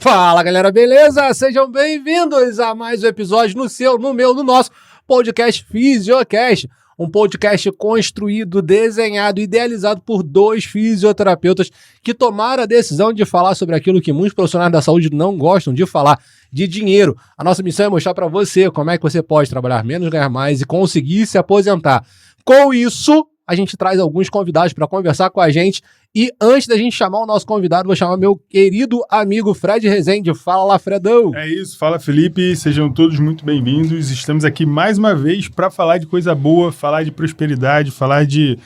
Fala galera, beleza? Sejam bem-vindos a mais um episódio no seu, no meu, no nosso podcast Fisiocast. Um podcast construído, desenhado e idealizado por dois fisioterapeutas que tomaram a decisão de falar sobre aquilo que muitos profissionais da saúde não gostam de falar, de dinheiro. A nossa missão é mostrar para você como é que você pode trabalhar menos, ganhar mais e conseguir se aposentar. Com isso, a gente traz alguns convidados para conversar com a gente. E antes da gente chamar o nosso convidado, vou chamar meu querido amigo Fred Rezende. Fala lá, Fredão! É isso, fala Felipe, sejam todos muito bem-vindos. Estamos aqui mais uma vez para falar de coisa boa, falar de prosperidade, falar de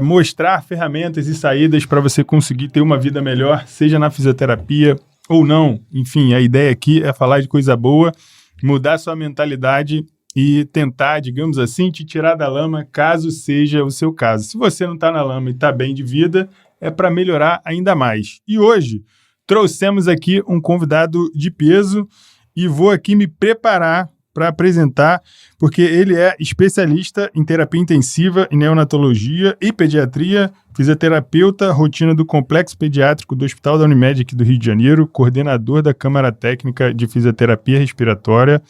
mostrar ferramentas e saídas para você conseguir ter uma vida melhor, seja na fisioterapia ou não. Enfim, a ideia aqui é falar de coisa boa, mudar sua mentalidade e tentar, digamos assim, te tirar da lama, caso seja o seu caso. Se você não está na lama e está bem de vida, é para melhorar ainda mais. E hoje trouxemos aqui um convidado de peso e vou aqui me preparar para apresentar, porque ele é especialista em terapia intensiva em neonatologia e pediatria, fisioterapeuta, rotina do Complexo Pediátrico do Hospital da Unimed aqui do Rio de Janeiro, coordenador da Câmara Técnica de Fisioterapia Respiratória,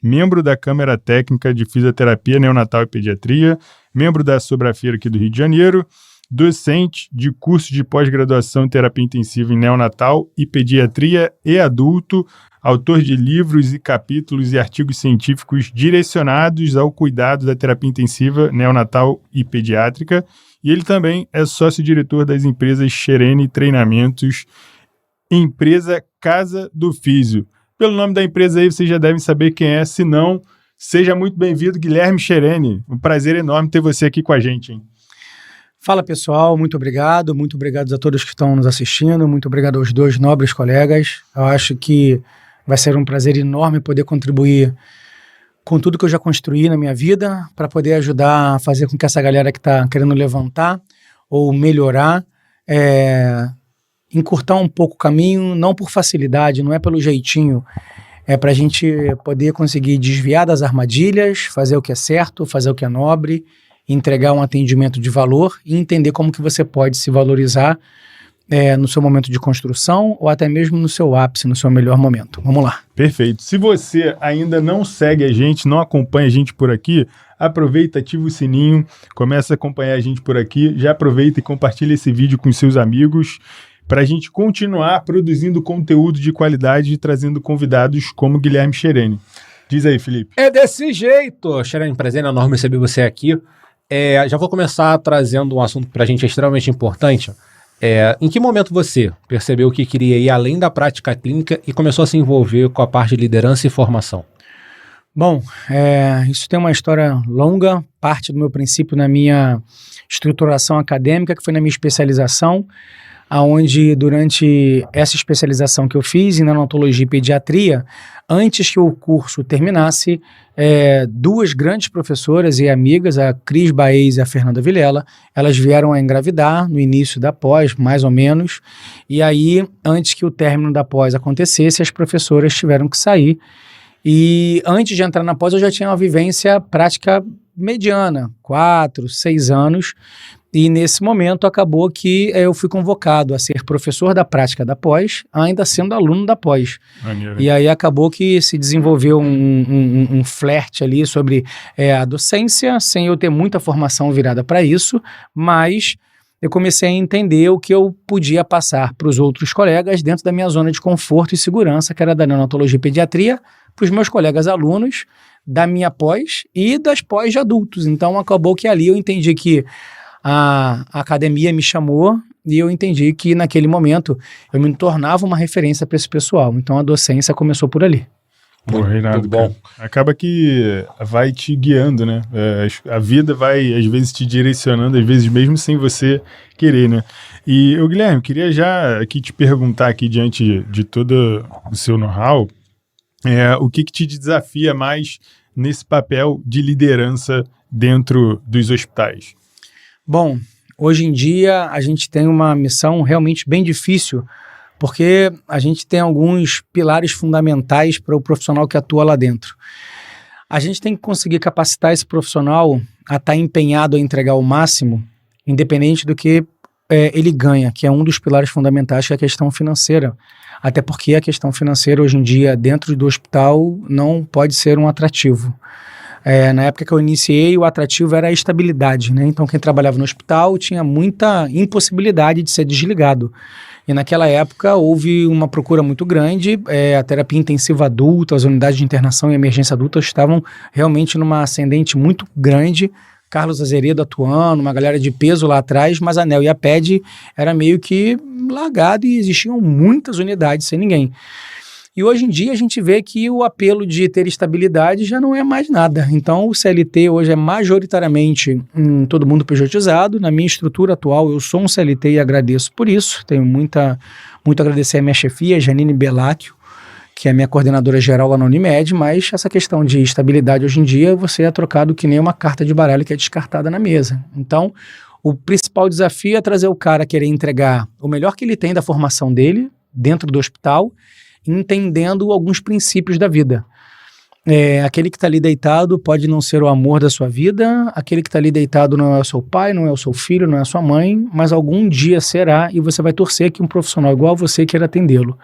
membro da Câmara Técnica de Fisioterapia Neonatal e Pediatria, membro da Sobrafeira aqui do Rio de Janeiro, docente de curso de pós-graduação em terapia intensiva em neonatal e pediatria e adulto, autor de livros e capítulos e artigos científicos direcionados ao cuidado da terapia intensiva neonatal e pediátrica, e ele também é sócio-diretor das empresas Xerene Treinamentos, empresa Casa do Físio. Pelo nome da empresa aí, vocês já devem saber quem é, se não, seja muito bem-vindo, Guilherme Xerene. Um prazer enorme ter você aqui com a gente, hein? Fala pessoal, muito obrigado a todos que estão nos assistindo, muito obrigado aos dois nobres colegas. Eu acho que vai ser um prazer enorme poder contribuir com tudo que eu já construí na minha vida, para poder ajudar a fazer com que essa galera que está querendo levantar ou melhorar, encurtar um pouco o caminho, não por facilidade, não é pelo jeitinho, é para a gente poder conseguir desviar das armadilhas, fazer o que é certo, fazer o que é nobre, entregar um atendimento de valor e entender como que você pode se valorizar no seu momento de construção ou até mesmo no seu ápice, no seu melhor momento. Vamos lá. Perfeito. Se você ainda não segue a gente, não acompanha a gente por aqui, aproveita, ativa o sininho, começa a acompanhar a gente por aqui, já aproveita e compartilha esse vídeo com seus amigos, para a gente continuar produzindo conteúdo de qualidade e trazendo convidados como Guilherme Xerene. Diz aí, Felipe. É desse jeito! Xerene, prazer enorme receber você aqui. Já vou começar trazendo um assunto que para a gente é extremamente importante. Em que momento você percebeu que queria ir além da prática clínica e começou a se envolver com a parte de liderança e formação? Bom, isso tem uma história longa, parte do meu princípio na minha estruturação acadêmica, que foi na minha especialização, onde durante essa especialização que eu fiz em neonatologia e pediatria, antes que o curso terminasse, duas grandes professoras e amigas, a Cris Baez e a Fernanda Vilela, elas vieram a engravidar no início da pós, mais ou menos, e aí, antes que o término da pós acontecesse, as professoras tiveram que sair, e antes de entrar na pós, eu já tinha uma vivência prática mediana, 4, 6 anos, e nesse momento acabou que eu fui convocado a ser professor da prática da pós, ainda sendo aluno da pós. Maneiro. E aí acabou que se desenvolveu um flerte ali sobre a docência, sem eu ter muita formação virada para isso, mas eu comecei a entender o que eu podia passar para os outros colegas dentro da minha zona de conforto e segurança, que era da neonatologia e pediatria, para os meus colegas alunos da minha pós e das pós de adultos. Então acabou que ali eu entendi que a academia me chamou e eu entendi que naquele momento eu me tornava uma referência para esse pessoal. Então a docência começou por ali. Pô, Reinaldo, bom. Acaba que vai te guiando, né? A vida vai, às vezes, te direcionando, às vezes mesmo sem você querer, né? E, Guilherme, queria já aqui te perguntar aqui, diante de todo o seu know-how, o que te desafia mais nesse papel de liderança dentro dos hospitais? Bom, hoje em dia a gente tem uma missão realmente bem difícil, porque a gente tem alguns pilares fundamentais para o profissional que atua lá dentro. A gente tem que conseguir capacitar esse profissional a estar empenhado a entregar o máximo, independente do que ele ganha, que é um dos pilares fundamentais, que é a questão financeira, até porque a questão financeira hoje em dia dentro do hospital não pode ser um atrativo. Na época que eu iniciei, o atrativo era a estabilidade, né? Então quem trabalhava no hospital tinha muita impossibilidade de ser desligado. E naquela época houve uma procura muito grande, a terapia intensiva adulta, as unidades de internação e emergência adulta estavam realmente numa ascendente muito grande. Carlos Azeredo atuando, uma galera de peso lá atrás, mas a ANEL e a PED era meio que largado e existiam muitas unidades sem ninguém. E hoje em dia a gente vê que o apelo de ter estabilidade já não é mais nada. Então o CLT hoje é majoritariamente todo mundo pejotizado. Na minha estrutura atual eu sou um CLT e agradeço por isso. Tenho muito a agradecer a minha chefia, Janine Belacchio, que é a minha coordenadora geral lá na Unimed, mas essa questão de estabilidade hoje em dia você é trocado que nem uma carta de baralho que é descartada na mesa. Então o principal desafio é trazer o cara a querer entregar o melhor que ele tem da formação dele dentro do hospital, entendendo alguns princípios da vida. Aquele que está ali deitado pode não ser o amor da sua vida, aquele que está ali deitado não é o seu pai, não é o seu filho, não é a sua mãe, mas algum dia será e você vai torcer que um profissional igual a você queira atendê-lo.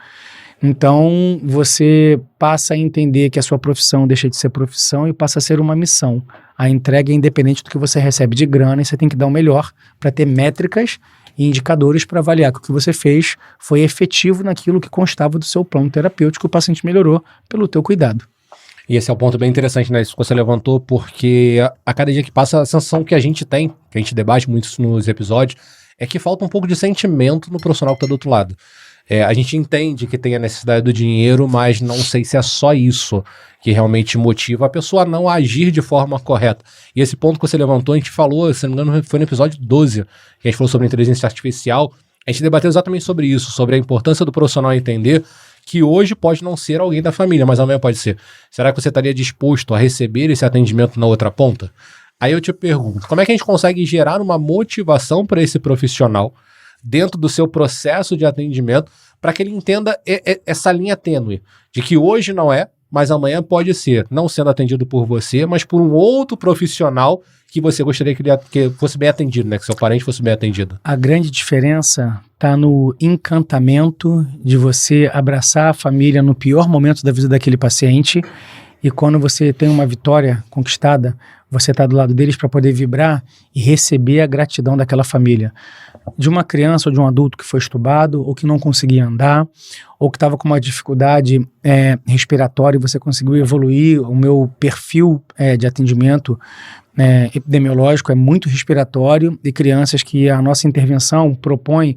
Então, você passa a entender que a sua profissão deixa de ser profissão e passa a ser uma missão. A entrega é independente do que você recebe de grana e você tem que dar o melhor para ter métricas e indicadores para avaliar que o que você fez foi efetivo naquilo que constava do seu plano terapêutico, o paciente melhorou pelo teu cuidado. E esse é um ponto bem interessante, né, isso que você levantou, porque a cada dia que passa, a sensação que a gente tem, que a gente debate muito isso nos episódios, é que falta um pouco de sentimento no profissional que está do outro lado. A gente entende que tem a necessidade do dinheiro, mas não sei se é só isso que realmente motiva a pessoa a não agir de forma correta. E esse ponto que você levantou, a gente falou, se não me engano, foi no episódio 12, que a gente falou sobre inteligência artificial. A gente debateu exatamente sobre isso, sobre a importância do profissional entender que hoje pode não ser alguém da família, mas amanhã pode ser. Será que você estaria disposto a receber esse atendimento na outra ponta? Aí eu te pergunto, como é que a gente consegue gerar uma motivação para esse profissional dentro do seu processo de atendimento, para que ele entenda essa linha tênue, de que hoje não é, mas amanhã pode ser, não sendo atendido por você, mas por um outro profissional que você gostaria que fosse bem atendido, né? Que seu parente fosse bem atendido. A grande diferença está no encantamento de você abraçar a família no pior momento da vida daquele paciente, e quando você tem uma vitória conquistada, você está do lado deles para poder vibrar e receber a gratidão daquela família. De uma criança ou de um adulto que foi estubado, ou que não conseguia andar, ou que estava com uma dificuldade respiratória e você conseguiu evoluir. O meu perfil de atendimento epidemiológico é muito respiratório, e crianças que a nossa intervenção propõe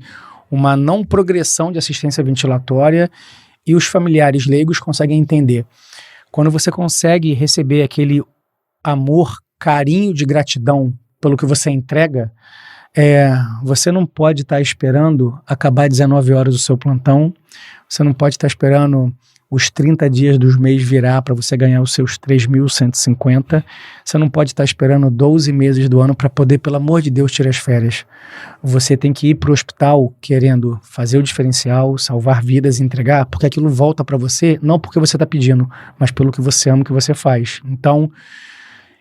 uma não progressão de assistência ventilatória, e os familiares leigos conseguem entender. Quando você consegue receber aquele amor, carinho de gratidão pelo que você entrega, você não pode estar esperando acabar 19 horas do seu plantão, você não pode estar esperando os 30 dias dos meses virar para você ganhar os seus 3.150, você não pode estar esperando 12 meses do ano para poder, pelo amor de Deus, tirar as férias. Você tem que ir para o hospital querendo fazer o diferencial, salvar vidas e entregar, porque aquilo volta para você, não porque você está pedindo, mas pelo que você ama, o que você faz. Então,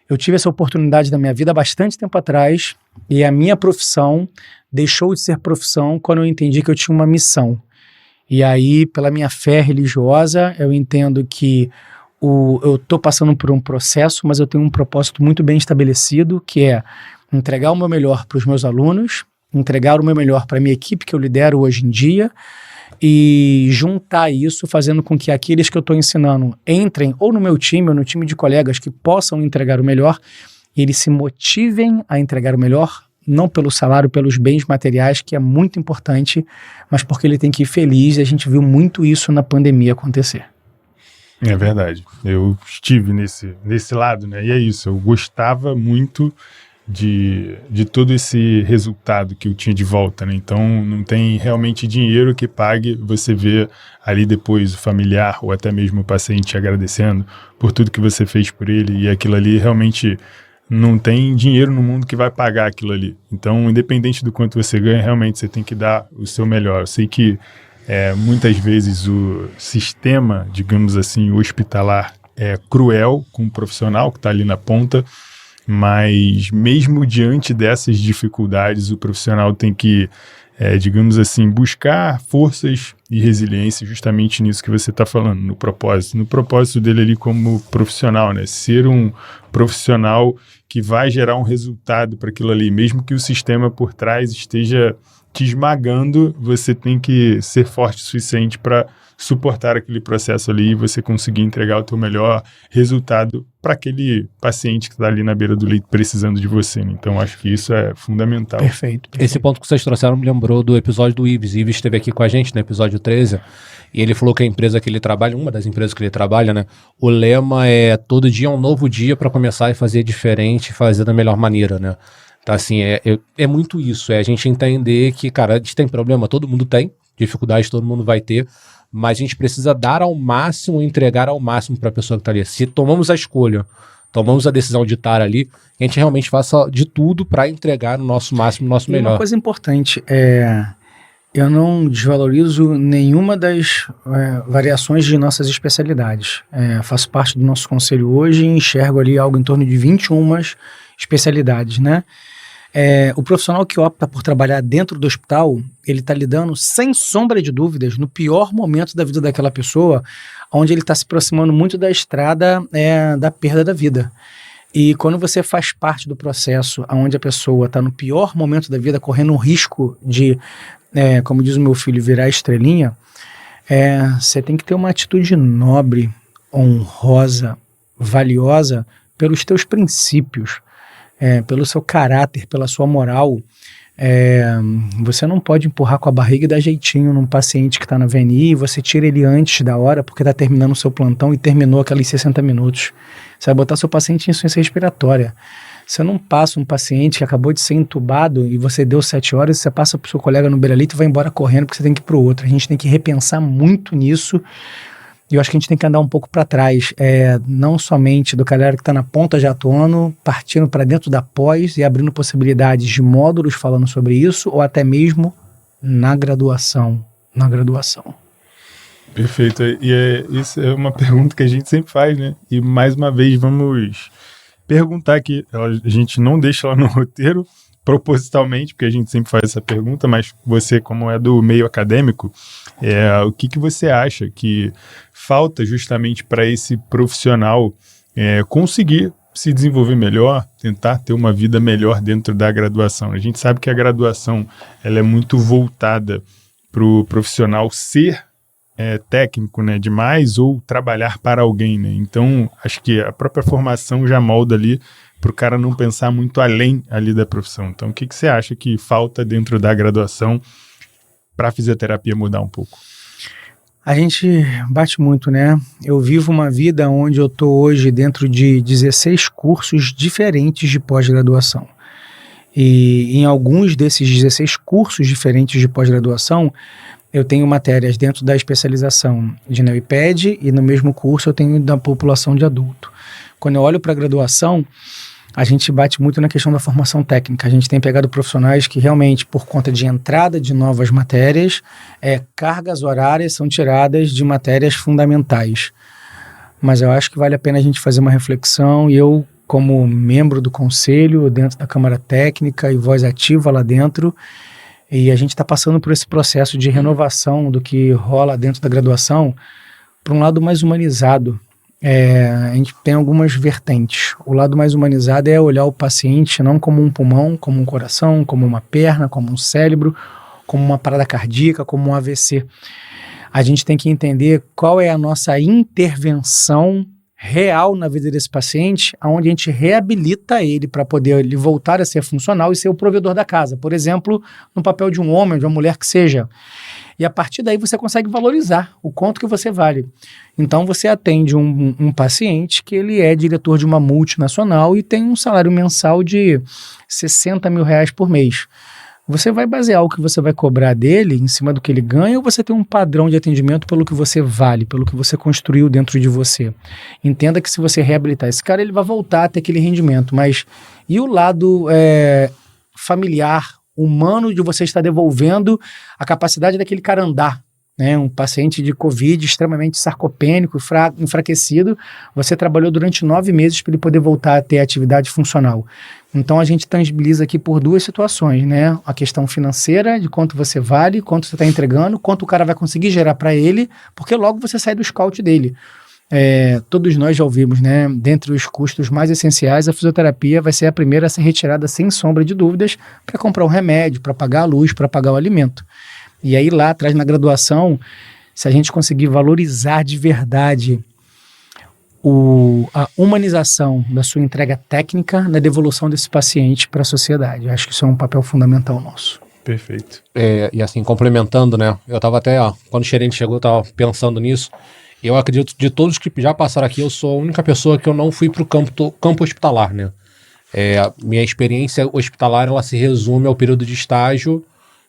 eu tive essa oportunidade na minha vida há bastante tempo atrás, e a minha profissão deixou de ser profissão quando eu entendi que eu tinha uma missão. E aí, pela minha fé religiosa, eu entendo que eu estou passando por um processo, mas eu tenho um propósito muito bem estabelecido, que é entregar o meu melhor para os meus alunos, entregar o meu melhor para a minha equipe que eu lidero hoje em dia, e juntar isso, fazendo com que aqueles que eu estou ensinando entrem ou no meu time ou no time de colegas que possam entregar o melhor, e eles se motivem a entregar o melhor, não pelo salário, pelos bens materiais, que é muito importante, mas porque ele tem que ir feliz, e a gente viu muito isso na pandemia acontecer. É verdade, eu estive nesse lado, né? E é isso, eu gostava muito de todo esse resultado que eu tinha de volta, né? Então não tem realmente dinheiro que pague você ver ali depois o familiar ou até mesmo o paciente agradecendo por tudo que você fez por ele, e aquilo ali realmente não tem dinheiro no mundo que vai pagar aquilo ali. Então, independente do quanto você ganha, realmente você tem que dar o seu melhor. Eu sei que muitas vezes o sistema, digamos assim, hospitalar é cruel com o profissional que está ali na ponta, mas mesmo diante dessas dificuldades, o profissional tem que digamos assim, buscar forças e resiliência justamente nisso que você está falando, no propósito dele ali como profissional, né? Ser um profissional que vai gerar um resultado para aquilo ali, mesmo que o sistema por trás esteja te esmagando, você tem que ser forte o suficiente para suportar aquele processo ali e você conseguir entregar o teu melhor resultado para aquele paciente que está ali na beira do leito precisando de você, né? Então, acho que isso é fundamental. Perfeito. Esse ponto que vocês trouxeram me lembrou do episódio do Ives. Ives esteve aqui com a gente no episódio 13 e ele falou que a empresa que ele trabalha, uma das empresas que ele trabalha, né, o lema é todo dia é um novo dia para começar e fazer diferente, fazer da melhor maneira, né? Então, assim, é muito isso, a gente entender que, cara, a gente tem problema, todo mundo tem, dificuldade todo mundo vai ter, mas a gente precisa dar ao máximo, entregar ao máximo para a pessoa que está ali. Se tomamos a escolha, tomamos a decisão de estar ali, a gente realmente faça de tudo para entregar o nosso máximo, o nosso melhor. Uma coisa importante, eu não desvalorizo nenhuma das variações de nossas especialidades. Faço parte do nosso conselho hoje e enxergo ali algo em torno de 21 especialidades, né? O profissional que opta por trabalhar dentro do hospital, ele está lidando, sem sombra de dúvidas, no pior momento da vida daquela pessoa, onde ele está se aproximando muito da estrada da perda da vida. E quando você faz parte do processo onde a pessoa está no pior momento da vida, correndo o risco de, como diz o meu filho, virar estrelinha, você tem que ter uma atitude nobre, honrosa, valiosa pelos teus princípios, pelo seu caráter, pela sua moral. Você não pode empurrar com a barriga e dar jeitinho num paciente que está na VNI e você tira ele antes da hora porque está terminando o seu plantão e terminou aqueles 60 minutos. Você vai botar seu paciente em insuficiência respiratória. Você não passa um paciente que acabou de ser entubado e você deu 7 horas, você passa para o seu colega no beira-leito e vai embora correndo porque você tem que ir para o outro. A gente tem que repensar muito nisso. E eu acho que a gente tem que andar um pouco para trás, não somente do galera que está na ponta já atuando, partindo para dentro da pós e abrindo possibilidades de módulos falando sobre isso, ou até mesmo na graduação. Perfeito. E isso é uma pergunta que a gente sempre faz, né? E mais uma vez vamos perguntar aqui. A gente não deixa ela no roteiro propositalmente, porque a gente sempre faz essa pergunta, mas você, como é do meio acadêmico, o que você acha que falta justamente para esse profissional conseguir se desenvolver melhor, tentar ter uma vida melhor dentro da graduação? A gente sabe que a graduação ela é muito voltada para o profissional ser técnico, né, demais ou trabalhar para alguém, né? Então, acho que a própria formação já molda ali para o cara não pensar muito além ali da profissão. Então, o que você acha que falta dentro da graduação para a fisioterapia mudar um pouco? A gente bate muito, né? Eu vivo uma vida onde eu estou hoje dentro de 16 cursos diferentes de pós-graduação. E em alguns desses 16 cursos diferentes de pós-graduação, eu tenho matérias dentro da especialização de NeoIPED e no mesmo curso eu tenho da população de adulto. Quando eu olho para a graduação, a gente bate muito na questão da formação técnica. A gente tem pegado profissionais que realmente, por conta de entrada de novas matérias, cargas horárias são tiradas de matérias fundamentais. Mas eu acho que vale a pena a gente fazer uma reflexão, e eu, como membro do conselho, dentro da Câmara Técnica e voz ativa lá dentro, e a gente está passando por esse processo de renovação do que rola dentro da graduação para um lado mais humanizado. A gente tem algumas vertentes. O lado mais humanizado é olhar o paciente não como um pulmão, como um coração, como uma perna, como um cérebro, como uma parada cardíaca, como um AVC. A gente tem que entender qual é a nossa intervenção real na vida desse paciente, onde a gente reabilita ele para poder ele voltar a ser funcional e ser o provedor da casa. Por exemplo, no papel de um homem, de uma mulher que seja. E a partir daí você consegue valorizar o quanto que você vale. Então você atende um paciente que ele é diretor de uma multinacional e tem um salário mensal de R$60 mil por mês. Você vai basear o que você vai cobrar dele em cima do que ele ganha, ou você tem um padrão de atendimento pelo que você vale, pelo que você construiu dentro de você? Entenda que se você reabilitar esse cara, ele vai voltar a ter aquele rendimento. Mas e o lado familiar, humano, de você estar devolvendo a capacidade daquele cara andar, né, um paciente de Covid extremamente sarcopênico, enfraquecido, você trabalhou durante 9 meses para ele poder voltar a ter atividade funcional. Então a gente tangibiliza aqui por 2 situações, né? A questão financeira, de quanto você vale, quanto você está entregando, quanto o cara vai conseguir gerar para ele, porque logo você sai do scout dele. Todos nós já ouvimos, né? Dentre os custos mais essenciais, a fisioterapia vai ser a primeira a ser retirada sem sombra de dúvidas para comprar um remédio, para pagar a luz, para pagar o alimento. E aí lá atrás na graduação, se a gente conseguir valorizar de verdade a humanização da sua entrega técnica na devolução desse paciente para a sociedade. Acho que isso é um papel fundamental nosso. Perfeito. E assim, complementando, né? Eu tava até, quando o gerente chegou, eu tava pensando nisso. Eu acredito, de todos que já passaram aqui, eu sou a única pessoa que eu não fui pro campo hospitalar, né? Minha experiência hospitalar, ela se resume ao período de estágio.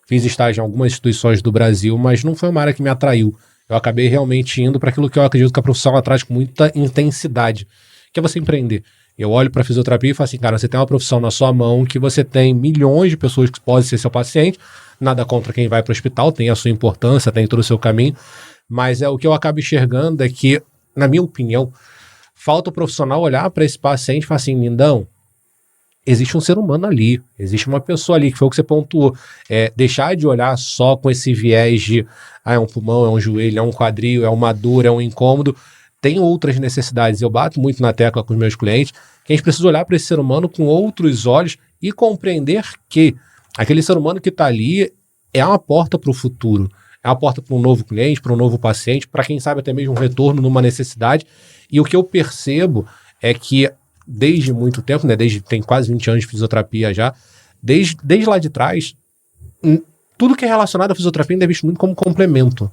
Fiz estágio em algumas instituições do Brasil, mas não foi uma área que me atraiu. Eu acabei realmente indo para aquilo que eu acredito que a profissão ela traz com muita intensidade, que é você empreender. Eu olho para a fisioterapia e falo assim, cara, você tem uma profissão na sua mão, que você tem milhões de pessoas que podem ser seu paciente, nada contra quem vai para o hospital, tem a sua importância, tem todo o seu caminho, mas o que eu acabo enxergando é que, na minha opinião, falta o profissional olhar para esse paciente e falar assim, lindão, existe um ser humano ali, existe uma pessoa ali, que foi o que você pontuou. Deixar de olhar só com esse viés de é um pulmão, é um joelho, é um quadril, é uma dor, é um incômodo. Tem outras necessidades. Eu bato muito na tecla com os meus clientes que a gente precisa olhar para esse ser humano com outros olhos e compreender que aquele ser humano que está ali é uma porta para o futuro. É uma porta para um novo cliente, para um novo paciente, para quem sabe até mesmo um retorno numa necessidade. E o que eu percebo é que desde muito tempo, né, tem quase 20 anos de fisioterapia já, desde lá de trás, tudo que é relacionado à fisioterapia ainda é visto muito como complemento.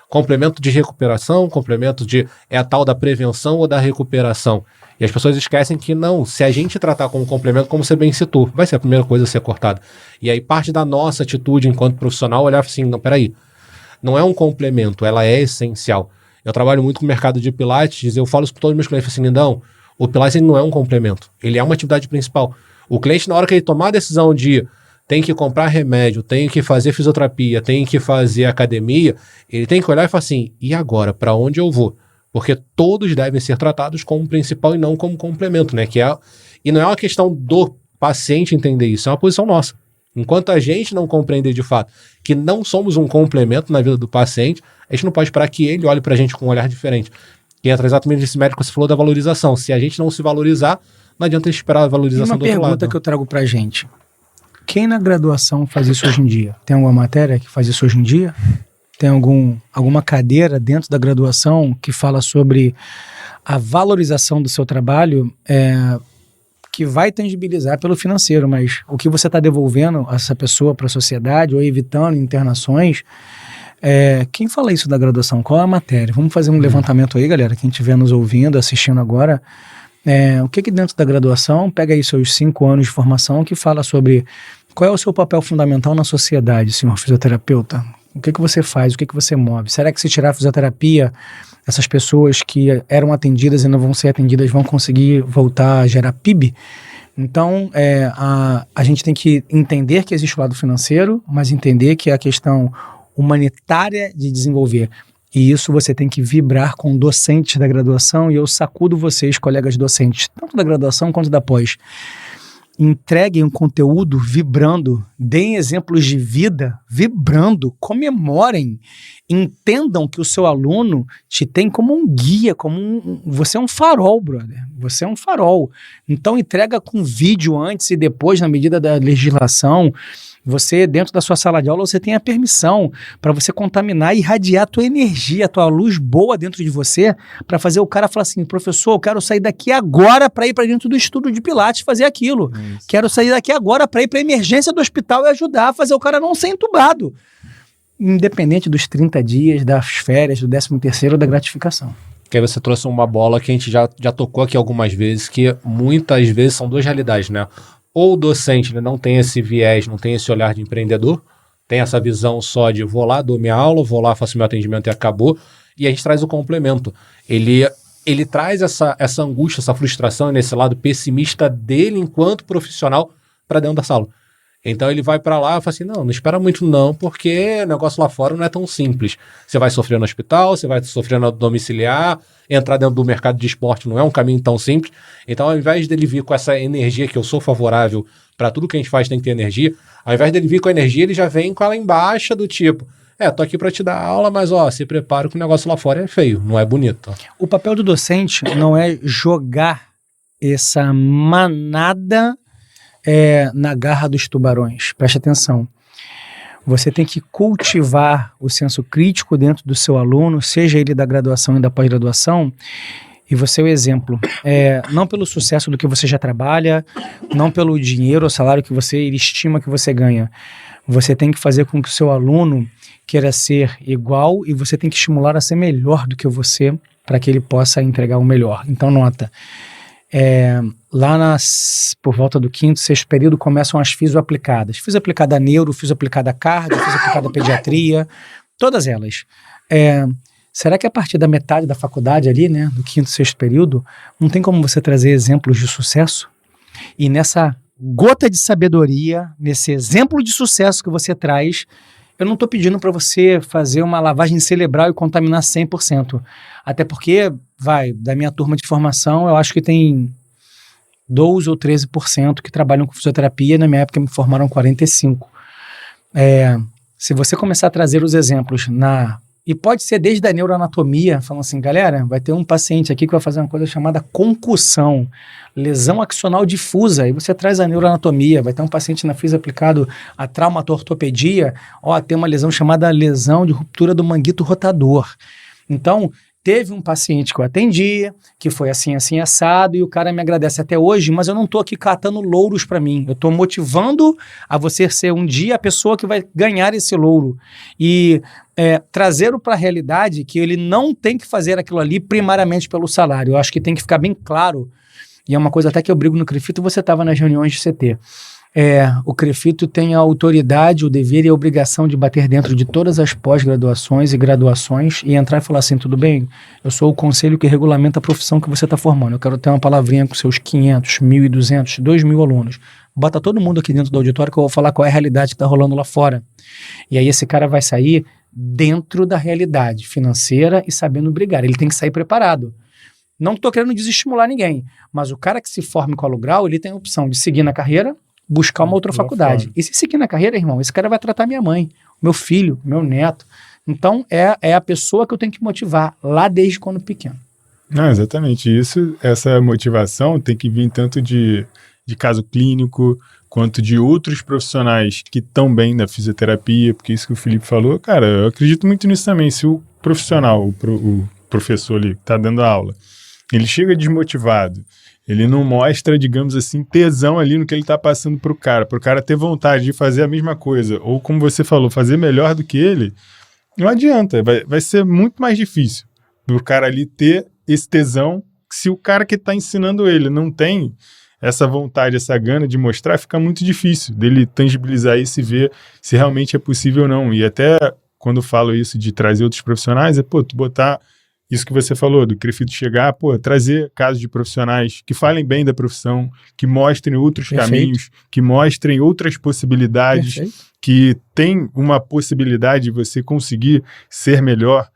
Complemento de recuperação, complemento de a tal da prevenção ou da recuperação. E as pessoas esquecem que não, se a gente tratar como complemento, como você bem citou, vai ser a primeira coisa a ser cortada. E aí parte da nossa atitude enquanto profissional olhar assim, não, peraí, não é um complemento, ela é essencial. Eu trabalho muito com o mercado de pilates, eu falo isso para todos os meus clientes, assim, não, o pilates ele não é um complemento, ele é uma atividade principal. O cliente, na hora que ele tomar a decisão de tem que comprar remédio, tem que fazer fisioterapia, tem que fazer academia, ele tem que olhar e falar assim, e agora, para onde eu vou? Porque todos devem ser tratados como principal e não como complemento, né? E não é uma questão do paciente entender isso, é uma posição nossa. Enquanto a gente não compreender de fato que não somos um complemento na vida do paciente, a gente não pode esperar que ele olhe para a gente com um olhar diferente. E entra exatamente nesse mérito que você falou da valorização. Se a gente não se valorizar, não adianta esperar a valorização do outro lado. Uma pergunta que eu trago pra gente. Quem na graduação faz isso hoje em dia? Tem alguma matéria que faz isso hoje em dia? Tem alguma cadeira dentro da graduação que fala sobre a valorização do seu trabalho, que vai tangibilizar pelo financeiro, mas o que você está devolvendo a essa pessoa para a sociedade ou evitando internações, quem fala isso da graduação? Qual é a matéria? Vamos fazer um levantamento aí, galera, quem estiver nos ouvindo, assistindo agora. O que dentro da graduação, pega aí seus 5 anos de formação, que fala sobre qual é o seu papel fundamental na sociedade, senhor fisioterapeuta? O que você faz? O que você move? Será que se tirar a fisioterapia, essas pessoas que eram atendidas e não vão ser atendidas vão conseguir voltar a gerar PIB? Então, a gente tem que entender que existe o lado financeiro, mas entender que é a questão humanitária de desenvolver. E isso você tem que vibrar com docentes da graduação, e eu sacudo vocês, colegas docentes, tanto da graduação quanto da pós. Entreguem um conteúdo vibrando, deem exemplos de vida vibrando, comemorem, entendam que o seu aluno te tem como um guia, você é um farol, brother, você é um farol. Então entrega com vídeo antes e depois, na medida da legislação. Você, dentro da sua sala de aula, você tem a permissão para você contaminar e irradiar a tua energia, a tua luz boa dentro de você, para fazer o cara falar assim, professor, eu quero sair daqui agora para ir para dentro do estudo de Pilates fazer aquilo. Quero sair daqui agora para ir para a emergência do hospital e ajudar a fazer o cara não ser entubado. Independente dos 30 dias, das férias, do 13º, da gratificação. Que aí você trouxe uma bola que a gente já tocou aqui algumas vezes, que muitas vezes são 2 realidades, né? Ou o docente não tem esse viés, não tem esse olhar de empreendedor, tem essa visão só de vou lá, dou minha aula, vou lá, faço meu atendimento e acabou, e a gente traz o complemento. Ele traz essa angústia, essa frustração nesse lado pessimista dele enquanto profissional para dentro da sala. Então ele vai pra lá e fala assim, não espera muito não, porque o negócio lá fora não é tão simples. Você vai sofrer no hospital, você vai sofrer no domiciliar, entrar dentro do mercado de esporte não é um caminho tão simples. Então ao invés dele vir com essa energia, que eu sou favorável pra tudo que a gente faz tem que ter energia, ao invés dele vir com a energia, ele já vem com ela embaixo do tipo, tô aqui pra te dar aula, mas se prepara que o negócio lá fora é feio, não é bonito. O papel do docente não é jogar essa manada na garra dos tubarões. Preste atenção. Você tem que cultivar o senso crítico dentro do seu aluno, seja ele da graduação e da pós-graduação, e você é o exemplo. Não pelo sucesso do que você já trabalha, não pelo dinheiro ou salário que ele estima que você ganha. Você tem que fazer com que o seu aluno queira ser igual e você tem que estimular a ser melhor do que você para que ele possa entregar o melhor. Então, nota. Por volta do 5º, 6º período começam as fisioaplicadas. Fisioaplicada neuro, fisioaplicada cardio, fisioaplicada pediatria, todas elas. Será que a partir da metade da faculdade ali, né, do 5º, 6º período, não tem como você trazer exemplos de sucesso? E nessa gota de sabedoria, nesse exemplo de sucesso que você traz, eu não estou pedindo para você fazer uma lavagem cerebral e contaminar 100%. Até porque, da minha turma de formação, eu acho que tem 12 ou 13% que trabalham com fisioterapia, na minha época me formaram 45%. Se você começar a trazer os exemplos e pode ser desde a neuroanatomia, falando assim, galera, vai ter um paciente aqui que vai fazer uma coisa chamada concussão, lesão axonal difusa, e você traz a neuroanatomia, vai ter um paciente na física aplicado a traumatortopedia, tem uma lesão chamada lesão de ruptura do manguito rotador. Então, teve um paciente que eu atendi, que foi assim, assim, assado, e o cara me agradece até hoje, mas eu não estou aqui catando louros para mim. Eu estou motivando a você ser um dia a pessoa que vai ganhar esse louro. E trazer-o para a realidade que ele não tem que fazer aquilo ali primariamente pelo salário. Eu acho que tem que ficar bem claro, e é uma coisa até que eu brigo no CREFITO, você estava nas reuniões de CT. O CREFITO tem a autoridade, o dever e a obrigação de bater dentro de todas as pós-graduações e graduações e entrar e falar assim, tudo bem, eu sou o conselho que regulamenta a profissão que você está formando, eu quero ter uma palavrinha com seus 500, 1.200, 2.000 alunos. Bota todo mundo aqui dentro do auditório que eu vou falar qual é a realidade que está rolando lá fora. E aí esse cara vai sair dentro da realidade financeira e sabendo brigar. Ele tem que sair preparado. Não estou querendo desestimular ninguém, mas o cara que se forma em qual grau, ele tem a opção de seguir na carreira, buscar uma outra faculdade. E se seguir na carreira, irmão, esse cara vai tratar minha mãe, meu filho, meu neto. Então, é a pessoa que eu tenho que motivar lá desde quando pequeno. Não, exatamente isso. Essa motivação tem que vir tanto de caso clínico, quanto de outros profissionais que estão bem na fisioterapia, porque isso que o Felipe falou, cara, eu acredito muito nisso também. Se o profissional, o professor ali que está dando a aula, ele chega desmotivado, ele não mostra, digamos assim, tesão ali no que ele está passando pro cara ter vontade de fazer a mesma coisa, ou como você falou, fazer melhor do que ele, não adianta, vai ser muito mais difícil pro cara ali ter esse tesão, se o cara que está ensinando ele não tem essa vontade, essa gana de mostrar, fica muito difícil dele tangibilizar isso e ver se realmente é possível ou não. E até quando eu falo isso de trazer outros profissionais, tu botar isso que você falou, do CREFITO chegar, trazer casos de profissionais que falem bem da profissão, que mostrem outros caminhos, que mostrem outras possibilidades, que tem uma possibilidade de você conseguir ser melhor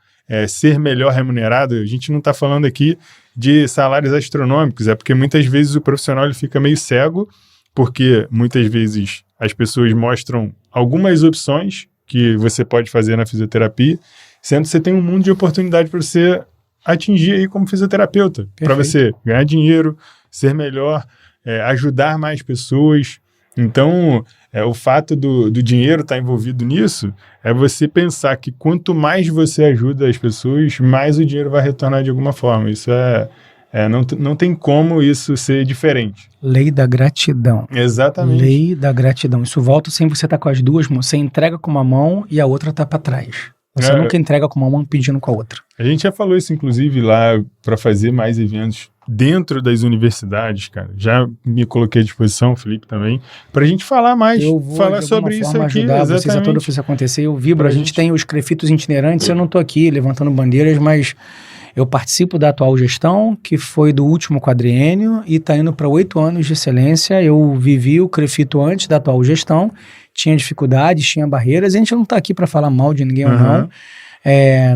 remunerado. A gente não está falando aqui de salários astronômicos, é porque muitas vezes o profissional ele fica meio cego, porque muitas vezes as pessoas mostram algumas opções que você pode fazer na fisioterapia, sendo que você tem um mundo de oportunidade para você atingir aí como fisioterapeuta, para você ganhar dinheiro, ser melhor, ajudar mais pessoas. Então, o fato do dinheiro estar envolvido nisso é você pensar que quanto mais você ajuda as pessoas, mais o dinheiro vai retornar de alguma forma. Isso não tem como isso ser diferente. Lei da gratidão. Exatamente. Lei da gratidão. Isso volta sem você estar com as duas mãos. Você entrega com uma mão e a outra está para trás. Você nunca entrega com uma mão pedindo com a outra. A gente já falou isso, inclusive, lá para fazer mais eventos dentro das universidades, cara. Já me coloquei à disposição, Felipe também, para a gente falar mais, falar sobre isso aqui. Ajudar vocês a todos isso acontecer. Eu vibro, a gente tem os CREFITOs itinerantes, eu não estou aqui levantando bandeiras, mas Eu participo da atual gestão, que foi do último quadriênio, e está indo para 8 anos de excelência. Eu vivi o CREFITO antes da atual gestão, tinha dificuldades, tinha barreiras, e a gente não está aqui para falar mal de ninguém ou não.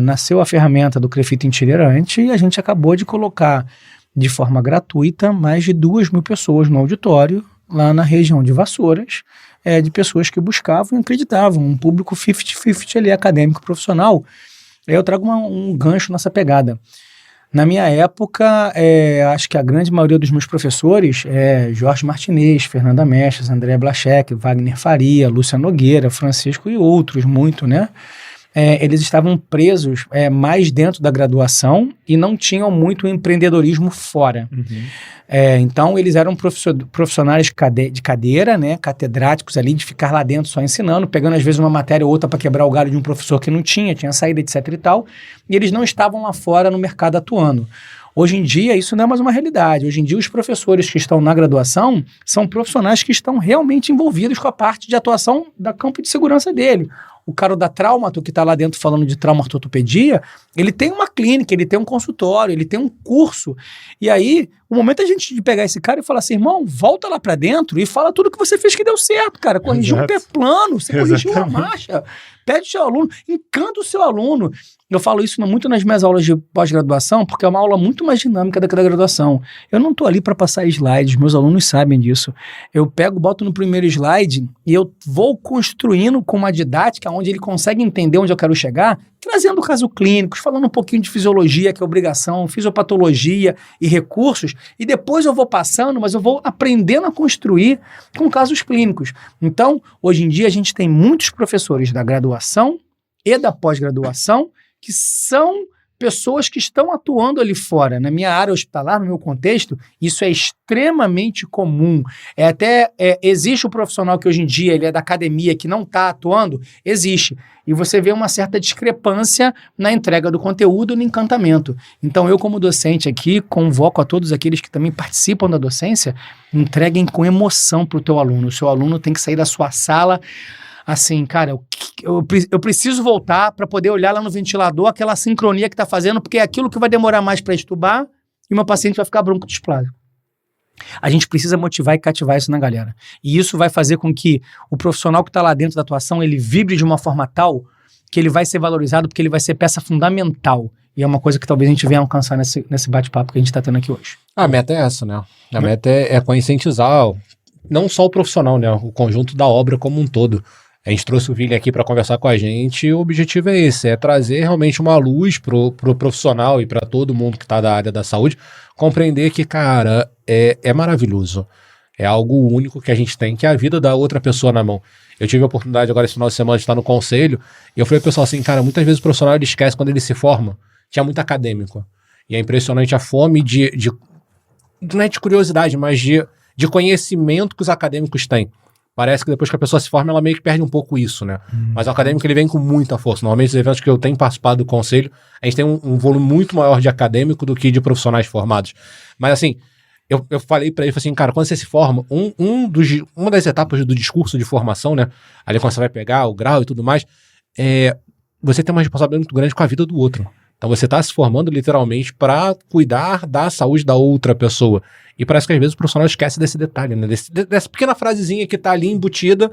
Nasceu a ferramenta do CREFITO itinerante e a gente acabou de colocar de forma gratuita mais de 2.000 pessoas no auditório, lá na região de Vassouras, de pessoas que buscavam e acreditavam, um público 50-50 ali, acadêmico profissional. Eu trago um gancho nessa pegada. Na minha época, acho que a grande maioria dos meus professores, Jorge Martinez, Fernanda Mestres, André Blachek, Wagner Faria, Lúcia Nogueira, Francisco e outros, muito, né? Eles estavam presos mais dentro da graduação e não tinham muito empreendedorismo fora. Então, eles eram profissionais de cadeira, né, catedráticos ali, de ficar lá dentro só ensinando, pegando às vezes uma matéria ou outra para quebrar o galho de um professor que não tinha saída, etc e tal, e eles não estavam lá fora no mercado atuando. Hoje em dia, isso não é mais uma realidade. Hoje em dia, os professores que estão na graduação são profissionais que estão realmente envolvidos com a parte de atuação da campo de segurança dele. O cara da Traumato, que está lá dentro falando de traumatortopedia, ele tem uma clínica, ele tem um consultório, ele tem um curso. E aí, o momento é a gente de pegar esse cara e falar assim, irmão, volta lá para dentro e fala tudo que você fez que deu certo, cara. Corrigiu um pé plano, você corrigiu uma marcha. Pede o seu aluno, encanta o seu aluno. Eu falo isso muito nas minhas aulas de pós-graduação, porque é uma aula muito mais dinâmica da que da graduação. Eu não estou ali para passar slides, meus alunos sabem disso. Eu pego, boto no primeiro slide e eu vou construindo com uma didática onde ele consegue entender onde eu quero chegar, trazendo casos clínicos, falando um pouquinho de fisiologia, que é obrigação, fisiopatologia e recursos, e depois eu vou passando, mas eu vou aprendendo a construir com casos clínicos. Então, hoje em dia, a gente tem muitos professores da graduação e da pós-graduação que são pessoas que estão atuando ali fora. Na minha área hospitalar, no meu contexto, isso é extremamente comum. Existe o profissional que hoje em dia ele é da academia, que não está atuando? Existe. E você vê uma certa discrepância na entrega do conteúdo e no encantamento. Então, eu como docente aqui, convoco a todos aqueles que também participam da docência, entreguem com emoção para o teu aluno. O seu aluno tem que sair da sua sala assim, cara, eu preciso voltar para poder olhar lá no ventilador aquela sincronia que está fazendo, porque é aquilo que vai demorar mais para estubar e meu paciente vai ficar broncoesplásico. A gente precisa motivar e cativar isso na galera. E isso vai fazer com que o profissional que está lá dentro da atuação, ele vibre de uma forma tal que ele vai ser valorizado porque ele vai ser peça fundamental. E é uma coisa que talvez a gente venha alcançar nesse bate-papo que a gente está tendo aqui hoje. A meta é essa, né? A meta é conscientizar não só o profissional, né? O conjunto da obra como um todo. A gente trouxe o Vili aqui para conversar com a gente e o objetivo é esse, é trazer realmente uma luz pro profissional e para todo mundo que está da área da saúde compreender que, cara, é maravilhoso. É algo único que a gente tem, que é a vida da outra pessoa na mão. Eu tive a oportunidade agora esse final de semana de estar no conselho e eu falei pro pessoal assim, cara, muitas vezes o profissional ele esquece quando ele se forma, tinha muito acadêmico. E é impressionante a fome não é de curiosidade, mas de conhecimento que os acadêmicos têm. Parece que depois que a pessoa se forma, ela meio que perde um pouco isso, né? Mas o acadêmico, ele vem com muita força. Normalmente, os eventos que eu tenho participado do conselho, a gente tem um volume muito maior de acadêmico do que de profissionais formados. Mas, assim, eu falei pra ele, assim, cara, quando você se forma, uma das etapas do discurso de formação, né? Ali quando você vai pegar o grau e tudo mais, você tem uma responsabilidade muito grande com a vida do outro. Então você está se formando literalmente para cuidar da saúde da outra pessoa. E parece que às vezes o profissional esquece desse detalhe, né? Dessa pequena frasezinha que está ali embutida,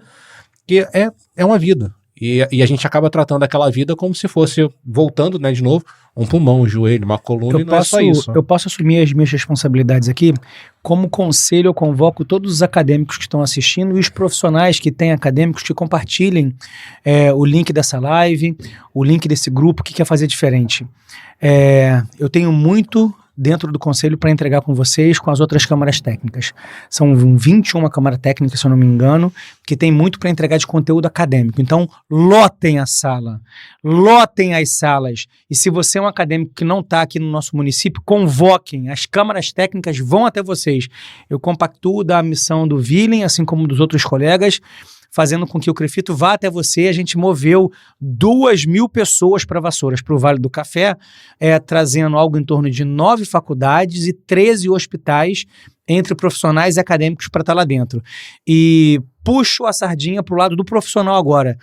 que é uma vida. E a gente acaba tratando aquela vida como se fosse, voltando, né, de novo, um pulmão, um joelho, uma coluna, e não é só isso. Eu posso assumir as minhas responsabilidades aqui. Como conselho, eu convoco todos os acadêmicos que estão assistindo e os profissionais que têm acadêmicos que compartilhem o link dessa live, o link desse grupo que quer fazer diferente. Eu tenho muito dentro do conselho para entregar com vocês, com as outras câmaras técnicas. São 21 câmaras técnicas, se eu não me engano, que tem muito para entregar de conteúdo acadêmico. Então, lotem a sala, lotem as salas. E se você é um acadêmico que não está aqui no nosso município, convoquem. As câmaras técnicas vão até vocês. Eu compactuo da missão do Vilen, assim como dos outros colegas, fazendo com que o CREFITO vá até você. A gente moveu 2.000 pessoas para Vassouras, para o Vale do Café, trazendo algo em torno de 9 faculdades e 13 hospitais entre profissionais e acadêmicos para estar lá dentro. E puxo a sardinha para o lado do profissional agora.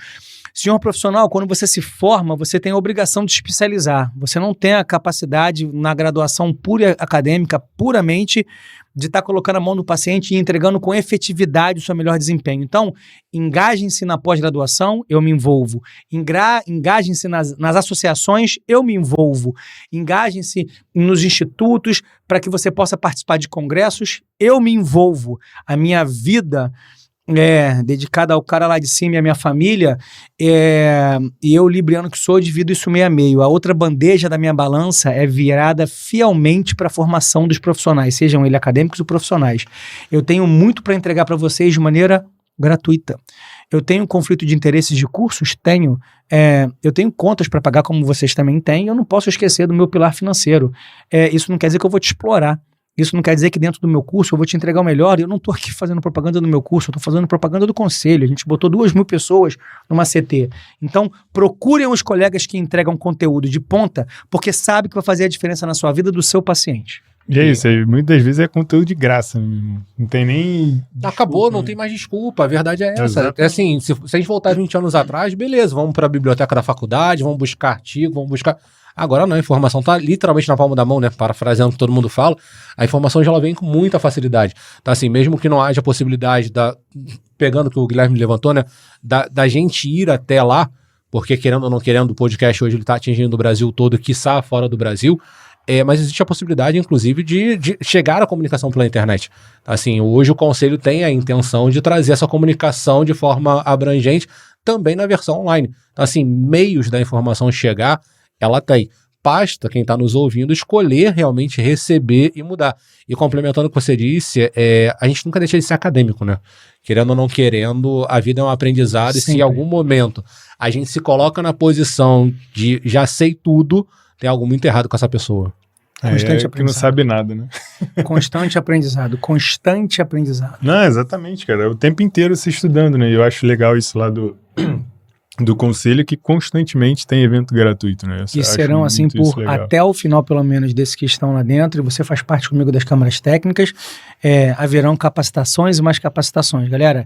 Senhor profissional, quando você se forma, você tem a obrigação de se especializar. Você não tem a capacidade, na graduação pura acadêmica, puramente, de estar colocando a mão no paciente e entregando com efetividade o seu melhor desempenho. Então, engajem-se na pós-graduação, eu me envolvo. Engajem-se nas associações, eu me envolvo. Engajem-se nos institutos para que você possa participar de congressos, eu me envolvo. A minha vida dedicada ao cara lá de cima e à minha família, e eu, libriano que sou, divido isso meio a meio. A outra bandeja da minha balança é virada fielmente para a formação dos profissionais, sejam eles acadêmicos ou profissionais. Eu tenho muito para entregar para vocês de maneira gratuita. Eu tenho conflito de interesses de cursos? Tenho. Eu tenho contas para pagar, como vocês também têm, eu não posso esquecer do meu pilar financeiro. Isso não quer dizer que eu vou te explorar. Isso não quer dizer que dentro do meu curso eu vou te entregar o melhor. Eu não estou aqui fazendo propaganda do meu curso, eu estou fazendo propaganda do conselho. A gente botou 2.000 pessoas numa CT. Então, procurem os colegas que entregam conteúdo de ponta, porque sabe que vai fazer a diferença na sua vida do seu paciente. E é isso aí, muitas vezes é conteúdo de graça, não tem nem... Acabou, não tem mais desculpa, a verdade é essa. Exatamente. É assim, se a gente voltar 20 anos atrás, beleza, vamos para a biblioteca da faculdade, vamos buscar artigo, vamos buscar... Agora não, a informação está literalmente na palma da mão, né? Parafraseando o que todo mundo fala, a informação já ela vem com muita facilidade. Então, assim, mesmo que não haja possibilidade, pegando o que o Guilherme levantou, né? Da gente ir até lá, porque querendo ou não querendo, o podcast hoje ele está atingindo o Brasil todo, quiçá fora do Brasil, mas existe a possibilidade, inclusive, de chegar à comunicação pela internet. Assim, hoje o Conselho tem a intenção de trazer essa comunicação de forma abrangente também na versão online. Então, assim, meios da informação chegar, ela tem. Basta quem está nos ouvindo escolher realmente receber e mudar. E complementando o que você disse, a gente nunca deixa de ser acadêmico, né? Querendo ou não querendo, a vida é um aprendizado. Sempre. E se em algum momento a gente se coloca na posição de já sei tudo, tem algo muito errado com essa pessoa. Constante que não sabe nada, né? Constante aprendizado. Não, exatamente, cara. O tempo inteiro se estudando, né? E eu acho legal isso lá do Conselho, que constantemente tem evento gratuito, né? E serão assim por até o final, pelo menos, desses que estão lá dentro, e você faz parte comigo das câmaras técnicas, haverão capacitações e mais capacitações. Galera,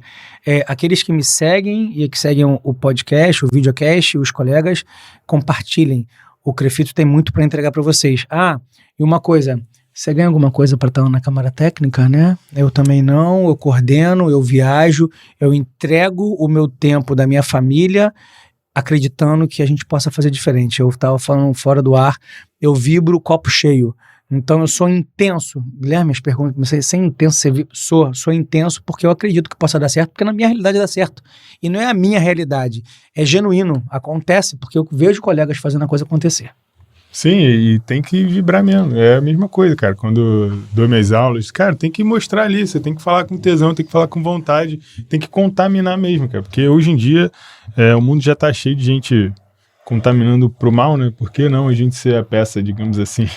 aqueles que me seguem e que seguem o podcast, o videocast, os colegas, compartilhem. O Crefito tem muito para entregar para vocês. E uma coisa, você ganha alguma coisa para estar na câmara técnica, né? Eu também não, eu coordeno, eu viajo, eu entrego o meu tempo da minha família, acreditando que a gente possa fazer diferente. Eu estava falando fora do ar, eu vibro o copo cheio. Então eu sou intenso. Guilherme, as perguntas, você é intenso, sou intenso porque eu acredito que possa dar certo, porque na minha realidade dá certo. E não é a minha realidade, é genuíno, acontece, porque eu vejo colegas fazendo a coisa acontecer. Sim, e tem que vibrar mesmo. É a mesma coisa, cara. Quando eu dou minhas aulas, cara, tem que mostrar ali. Você tem que falar com tesão, tem que falar com vontade, tem que contaminar mesmo, cara. Porque hoje em dia o mundo já tá cheio de gente contaminando pro mal, né? Por que não a gente ser a peça, digamos assim,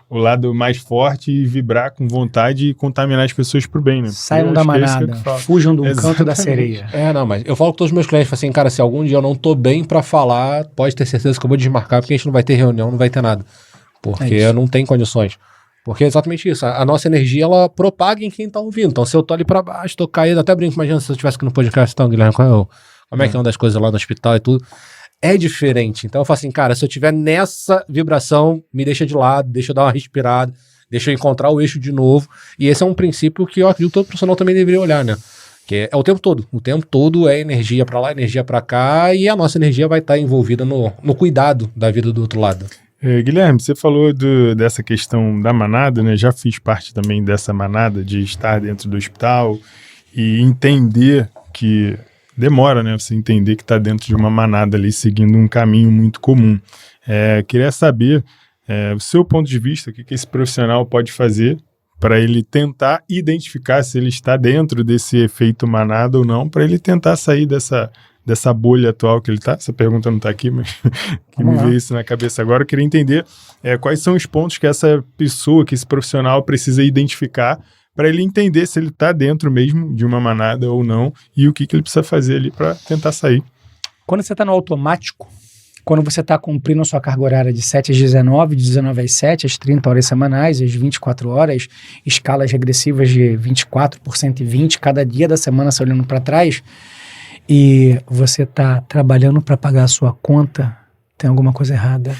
o lado mais forte e vibrar com vontade e contaminar as pessoas pro bem, né? Porque saiam da manada, fujam do canto da sereia. Não, mas eu falo com todos os meus clientes, assim, cara, se algum dia eu não tô bem pra falar, pode ter certeza que eu vou desmarcar, porque a gente não vai ter reunião, não vai ter nada. Porque não tem condições. Porque é exatamente isso, a nossa energia, ela propaga em quem tá ouvindo. Então, se eu tô ali pra baixo, tô caído, até brinco, imagina se eu estivesse aqui no podcast, então, Guilherme, como é que é uma das coisas lá no hospital e tudo. É diferente. Então eu falo assim, cara, se eu tiver nessa vibração, me deixa de lado, deixa eu dar uma respirada, deixa eu encontrar o eixo de novo. E esse é um princípio que eu acredito que todo profissional também deveria olhar, né? Que é o tempo todo. O tempo todo é energia pra lá, energia pra cá, e a nossa energia vai estar envolvida no cuidado da vida do outro lado. Guilherme, você falou dessa questão da manada, né? Já fiz parte também dessa manada de estar dentro do hospital e entender que demora, né? Você entender que está dentro de uma manada ali, seguindo um caminho muito comum. Queria saber, o seu ponto de vista, o que esse profissional pode fazer para ele tentar identificar se ele está dentro desse efeito manada ou não, para ele tentar sair dessa bolha atual que ele está. Essa pergunta não está aqui, mas que me veio isso na cabeça agora. Eu queria entender quais são os pontos que essa pessoa, que esse profissional precisa identificar para ele entender se ele está dentro mesmo de uma manada ou não e o que ele precisa fazer ali para tentar sair. Quando você está no automático, quando você está cumprindo a sua carga horária de 7 às 19, de 19 às 7, às 30 horas semanais, às 24 horas, escalas regressivas de 24 por 120, cada dia da semana você olhando para trás, e você está trabalhando para pagar a sua conta, tem alguma coisa errada.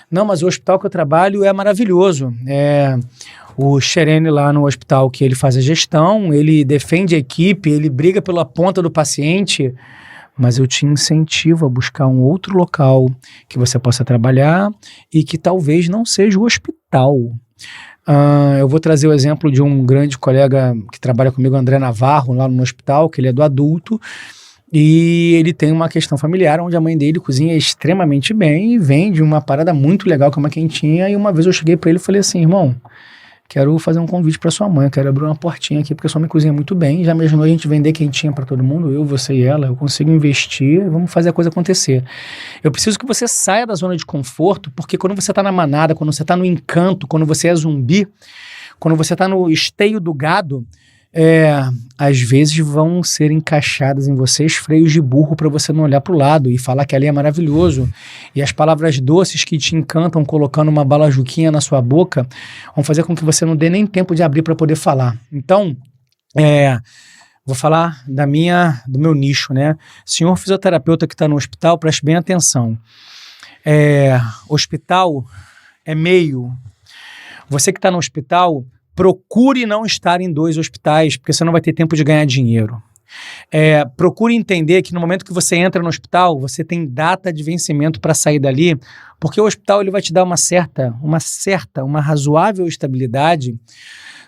Não, mas o hospital que eu trabalho é maravilhoso. O Xerene lá no hospital que ele faz a gestão, ele defende a equipe, ele briga pela ponta do paciente, mas eu te incentivo a buscar um outro local que você possa trabalhar e que talvez não seja o hospital. Eu vou trazer o exemplo de um grande colega que trabalha comigo, André Navarro, lá no hospital, que ele é do adulto, e ele tem uma questão familiar onde a mãe dele cozinha extremamente bem e vende uma parada muito legal, que é uma quentinha, e uma vez eu cheguei para ele e falei assim, irmão, quero fazer um convite para sua mãe, eu quero abrir uma portinha aqui, porque sua mãe cozinha muito bem, já imaginou a gente vender quentinha para todo mundo, eu, você e ela, eu consigo investir, vamos fazer a coisa acontecer. Eu preciso que você saia da zona de conforto, porque quando você tá na manada, quando você tá no encanto, quando você é zumbi, quando você tá no esteio do gado, às vezes vão ser encaixadas em vocês freios de burro para você não olhar para o lado e falar que ali é maravilhoso, e as palavras doces que te encantam colocando uma balajuquinha na sua boca vão fazer com que você não dê nem tempo de abrir para poder falar. Então, vou falar do meu nicho, né? Senhor fisioterapeuta que está no hospital, preste bem atenção. Hospital é meio. Você que está no hospital, procure não estar em 2 hospitais, porque você não vai ter tempo de ganhar dinheiro. Procure entender que no momento que você entra no hospital, você tem data de vencimento para sair dali, porque o hospital ele vai te dar uma razoável estabilidade,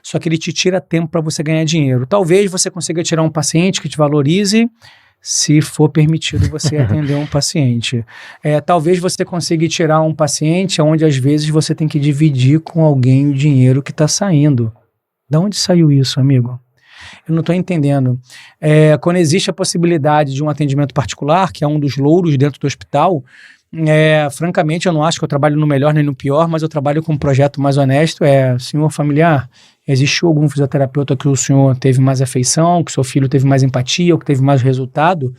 só que ele te tira tempo para você ganhar dinheiro. Talvez você consiga tirar um paciente que te valorize, se for permitido você atender um paciente. Talvez você consiga tirar um paciente onde às vezes você tem que dividir com alguém o dinheiro que está saindo. Da onde saiu isso, amigo? Eu não estou entendendo. Quando existe a possibilidade de um atendimento particular, que é um dos louros dentro do hospital, francamente eu não acho que eu trabalho no melhor nem no pior, mas eu trabalho com um projeto mais honesto. Senhor familiar, existiu algum fisioterapeuta que o senhor teve mais afeição, que seu filho teve mais empatia, ou que teve mais resultado?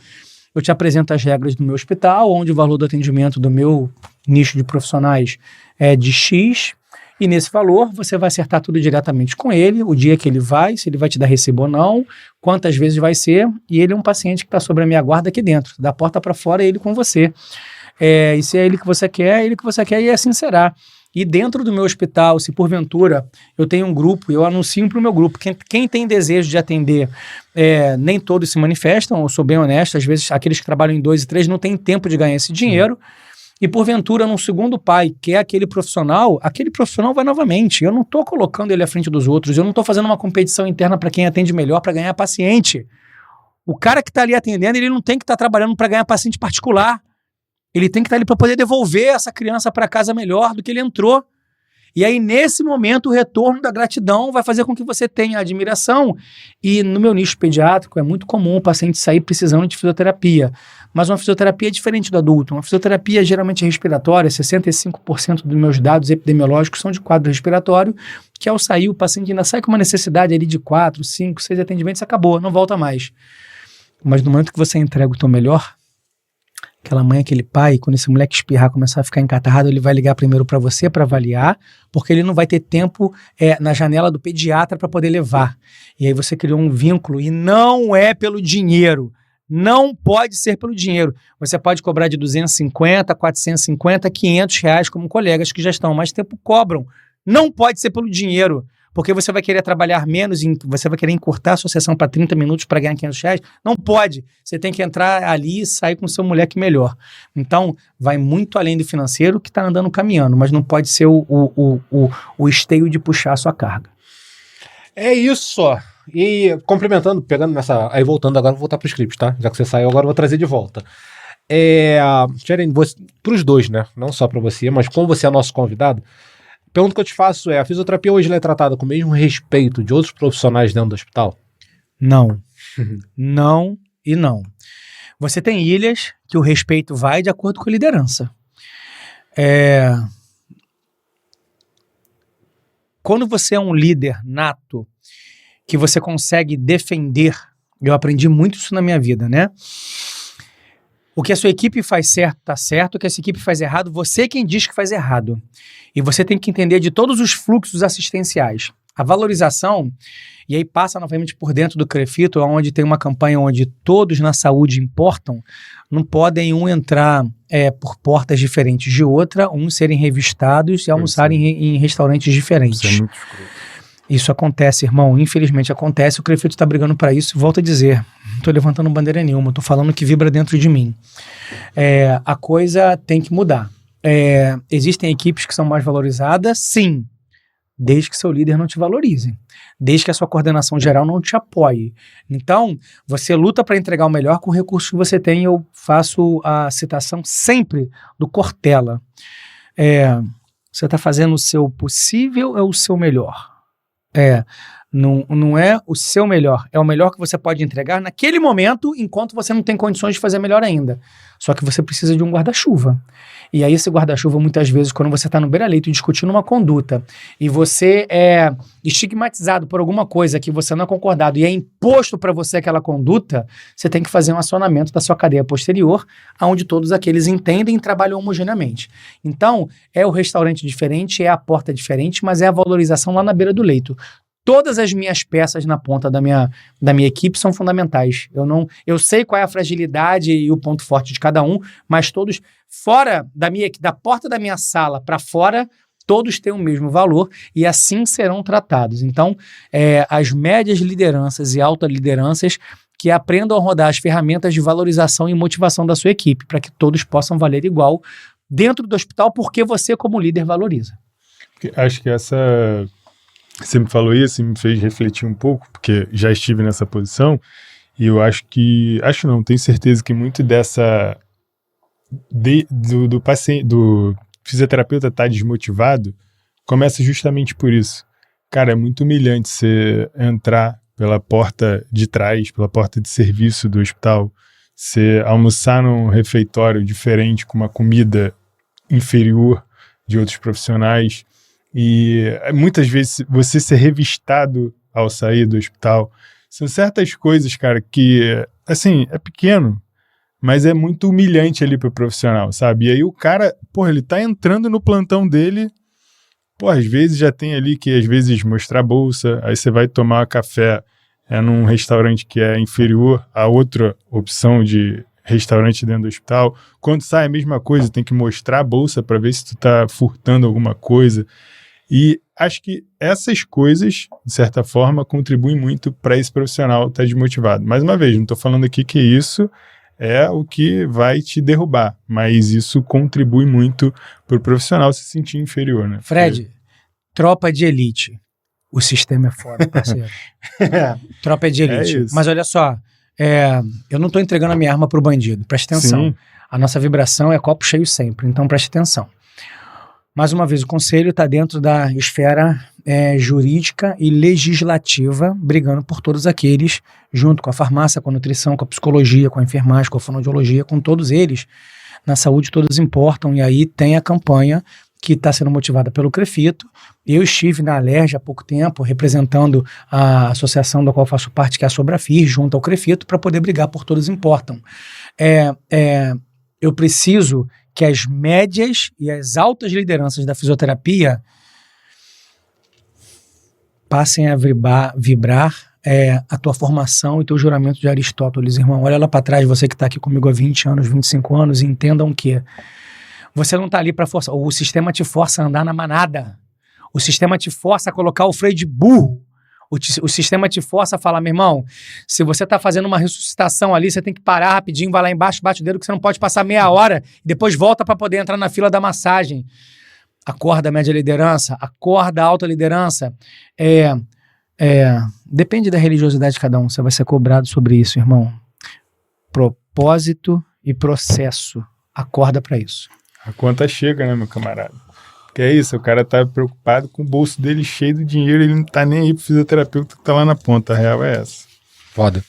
Eu te apresento as regras do meu hospital, onde o valor do atendimento do meu nicho de profissionais é de X, e nesse valor você vai acertar tudo diretamente com ele, o dia que ele vai, se ele vai te dar recibo ou não, quantas vezes vai ser, e ele é um paciente que está sobre a minha guarda aqui dentro, da porta para fora é ele com você. E se é ele que você quer, é ele que você quer, e assim será. E dentro do meu hospital, se porventura eu tenho um grupo, eu anuncio para o meu grupo, quem tem desejo de atender, nem todos se manifestam, eu sou bem honesto, às vezes aqueles que trabalham em 2 e 3 não têm tempo de ganhar esse dinheiro, e porventura num segundo pai, que é aquele profissional vai novamente, eu não estou colocando ele à frente dos outros, eu não estou fazendo uma competição interna para quem atende melhor, para ganhar paciente. O cara que está ali atendendo, ele não tem que estar trabalhando para ganhar paciente particular. Ele tem que estar ali para poder devolver essa criança para casa melhor do que ele entrou. E aí, nesse momento, o retorno da gratidão vai fazer com que você tenha admiração. E no meu nicho pediátrico, é muito comum o paciente sair precisando de fisioterapia. Mas uma fisioterapia é diferente do adulto. Uma fisioterapia geralmente respiratória, 65% dos meus dados epidemiológicos são de quadro respiratório, que ao sair, o paciente ainda sai com uma necessidade ali de 4, 5, 6 atendimentos, acabou, não volta mais. Mas no momento que você entrega o teu melhor, aquela mãe, aquele pai, quando esse moleque espirrar, começar a ficar encatarrado, ele vai ligar primeiro para você para avaliar, porque ele não vai ter tempo na janela do pediatra para poder levar. E aí você criou um vínculo, e não é pelo dinheiro. Não pode ser pelo dinheiro. Você pode cobrar de 250, 450, 500 reais, como colegas que já estão há mais tempo cobram. Não pode ser pelo dinheiro. Porque você vai querer trabalhar menos, você vai querer encurtar a sua sessão para 30 minutos para ganhar 500 reais? Não pode. Você tem que entrar ali e sair com o seu moleque melhor. Então, vai muito além do financeiro que está andando caminhando, mas não pode ser o esteio de puxar a sua carga. É isso. E complementando, pegando nessa... Aí voltando agora, vou voltar para o script, tá? Já que você saiu, agora eu vou trazer de volta. Xerene, para os dois, né? Não só para você, mas como você é nosso convidado, a pergunta que eu te faço a fisioterapia hoje ela é tratada com o mesmo respeito de outros profissionais dentro do hospital? Não. Não e não. Você tem ilhas que o respeito vai de acordo com a liderança. Quando você é um líder nato, que você consegue defender, eu aprendi muito isso na minha vida, né? O que a sua equipe faz certo, tá certo. O que a sua equipe faz errado, você é quem diz que faz errado. E você tem que entender de todos os fluxos assistenciais. A valorização, e aí passa novamente por dentro do CREFITO, onde tem uma campanha onde todos na saúde importam, não podem entrar por portas diferentes de outra, serem revistados e almoçarem em restaurantes diferentes. Isso é muito escroto. Isso acontece, irmão, infelizmente acontece, o CREFITO está brigando para isso, volto a dizer, não estou levantando bandeira nenhuma, estou falando que vibra dentro de mim. A coisa tem que mudar. Existem equipes que são mais valorizadas, sim, desde que seu líder não te valorize, desde que a sua coordenação geral não te apoie. Então, você luta para entregar o melhor com o recurso que você tem. Eu faço a citação sempre do Cortella. Você está fazendo o seu possível, é o seu melhor. Não é o seu melhor, é o melhor que você pode entregar naquele momento, enquanto você não tem condições de fazer melhor ainda. Só que você precisa de um guarda-chuva. E aí esse guarda-chuva, muitas vezes, quando você está no beira-leito discutindo uma conduta e você é estigmatizado por alguma coisa que você não é concordado e é imposto para você aquela conduta, você tem que fazer um acionamento da sua cadeia posterior, onde todos aqueles entendem e trabalham homogeneamente. Então, é o restaurante diferente, é a porta diferente, mas é a valorização lá na beira do leito. Todas as minhas peças na ponta da minha equipe são fundamentais. Eu sei qual é a fragilidade e o ponto forte de cada um, mas todos, fora da porta da minha sala para fora, todos têm o mesmo valor e assim serão tratados. Então, as médias lideranças e altas lideranças que aprendam a rodar as ferramentas de valorização e motivação da sua equipe, para que todos possam valer igual dentro do hospital, porque você, como líder, valoriza. Acho que você me falou isso e me fez refletir um pouco, porque já estive nessa posição, e eu tenho certeza que muito do paciente, do fisioterapeuta estar desmotivado, começa justamente por isso. Cara, é muito humilhante você entrar pela porta de trás, pela porta de serviço do hospital, você almoçar num refeitório diferente, com uma comida inferior de outros profissionais, e muitas vezes você ser revistado ao sair do hospital. São certas coisas, cara, que, assim, é pequeno, mas é muito humilhante ali pro profissional, sabe? E aí o cara, ele tá entrando no plantão dele, às vezes já tem ali que, às vezes, mostrar a bolsa, aí você vai tomar café num restaurante que é inferior a outra opção de restaurante dentro do hospital. Quando sai a mesma coisa, tem que mostrar a bolsa para ver se tu tá furtando alguma coisa. E acho que essas coisas, de certa forma, contribuem muito para esse profissional estar desmotivado. Mais uma vez, não estou falando aqui que isso é o que vai te derrubar, mas isso contribui muito para o profissional se sentir inferior, né? Fred, tropa de elite. O sistema é foda, parceiro. Tropa de elite. Mas olha só, eu não estou entregando a minha arma para o bandido, preste atenção. Sim. A nossa vibração é copo cheio sempre, então preste atenção. Mais uma vez, o conselho está dentro da esfera jurídica e legislativa, brigando por todos aqueles, junto com a farmácia, com a nutrição, com a psicologia, com a enfermagem, com a fonoaudiologia, com todos eles. Na saúde todos importam, e aí tem a campanha que está sendo motivada pelo CREFITO. Eu estive na Alerj há pouco tempo, representando a associação da qual faço parte, que é a Sobrafir, junto ao CREFITO, para poder brigar por todos importam. Eu preciso que as médias e as altas lideranças da fisioterapia passem a vibrar a tua formação e teu juramento de Aristóteles, irmão. Olha lá para trás, você que está aqui comigo há 20 anos, 25 anos, e entendam que você não está ali para forçar. O sistema te força a andar na manada. O sistema te força a colocar o freio de burro. O sistema te força a falar, meu irmão, se você está fazendo uma ressuscitação ali, você tem que parar rapidinho, vai lá embaixo, bate o dedo, que você não pode passar meia hora e depois volta para poder entrar na fila da massagem. Acorda a média liderança, acorda a alta liderança. Depende da religiosidade de cada um, você vai ser cobrado sobre isso, irmão. Propósito e processo. Acorda para isso. A conta chega, né, meu camarada? Que é isso, o cara tá preocupado com o bolso dele cheio de dinheiro, ele não tá nem aí pro fisioterapeuta que tá lá na ponta, a real é essa. Foda.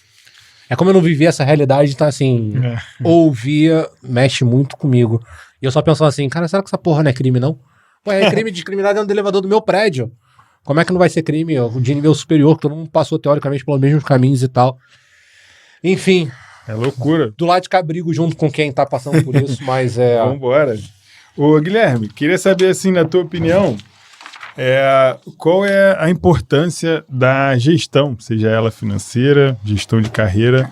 É como eu não vivi essa realidade, então assim, ouvia, mexe muito comigo. E eu só pensava assim, cara, será que essa porra não é crime, não? É crime discriminar dentro do elevador do meu prédio. Como é que não vai ser crime, ó, de nível superior, que todo mundo passou teoricamente pelos mesmos caminhos e tal. Enfim. É loucura. Do lado de cá brigo junto com quem tá passando por isso, mas Vambora. Ô, Guilherme, queria saber, assim, na tua opinião, Qual é a importância da gestão, seja ela financeira, gestão de carreira,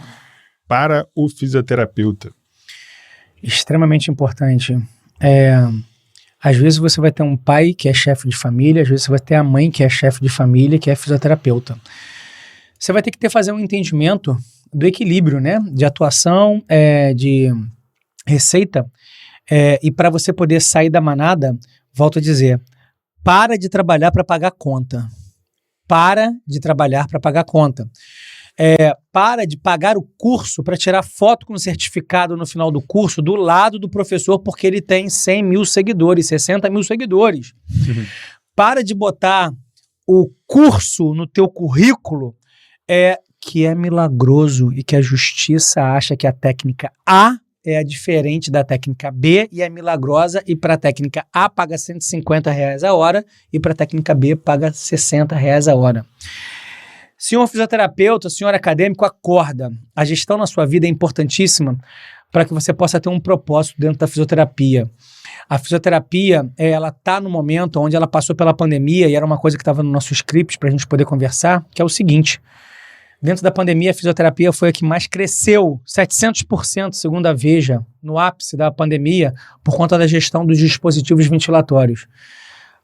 para o fisioterapeuta? Extremamente importante. Às vezes você vai ter um pai que é chefe de família, às vezes você vai ter a mãe que é chefe de família, que é fisioterapeuta. Você vai ter que fazer um entendimento do equilíbrio, né? De atuação, de receita, e para você poder sair da manada, volto a dizer, para de trabalhar para pagar conta. Para de trabalhar para pagar conta. Para de pagar o curso para tirar foto com o certificado no final do curso do lado do professor porque ele tem 100 mil seguidores, 60 mil seguidores. Para de botar o curso no teu currículo que é milagroso e que a justiça acha que a técnica A é diferente da técnica B e é milagrosa, e para a técnica A paga R$150 a hora e para a técnica B paga R$60 a hora. Senhor fisioterapeuta, senhor acadêmico, acorda. A gestão na sua vida é importantíssima para que você possa ter um propósito dentro da fisioterapia. A fisioterapia, ela está no momento onde ela passou pela pandemia, e era uma coisa que estava no nosso script para a gente poder conversar, que é o seguinte: dentro da pandemia, a fisioterapia foi a que mais cresceu, 700%, segundo a Veja, no ápice da pandemia, por conta da gestão dos dispositivos ventilatórios.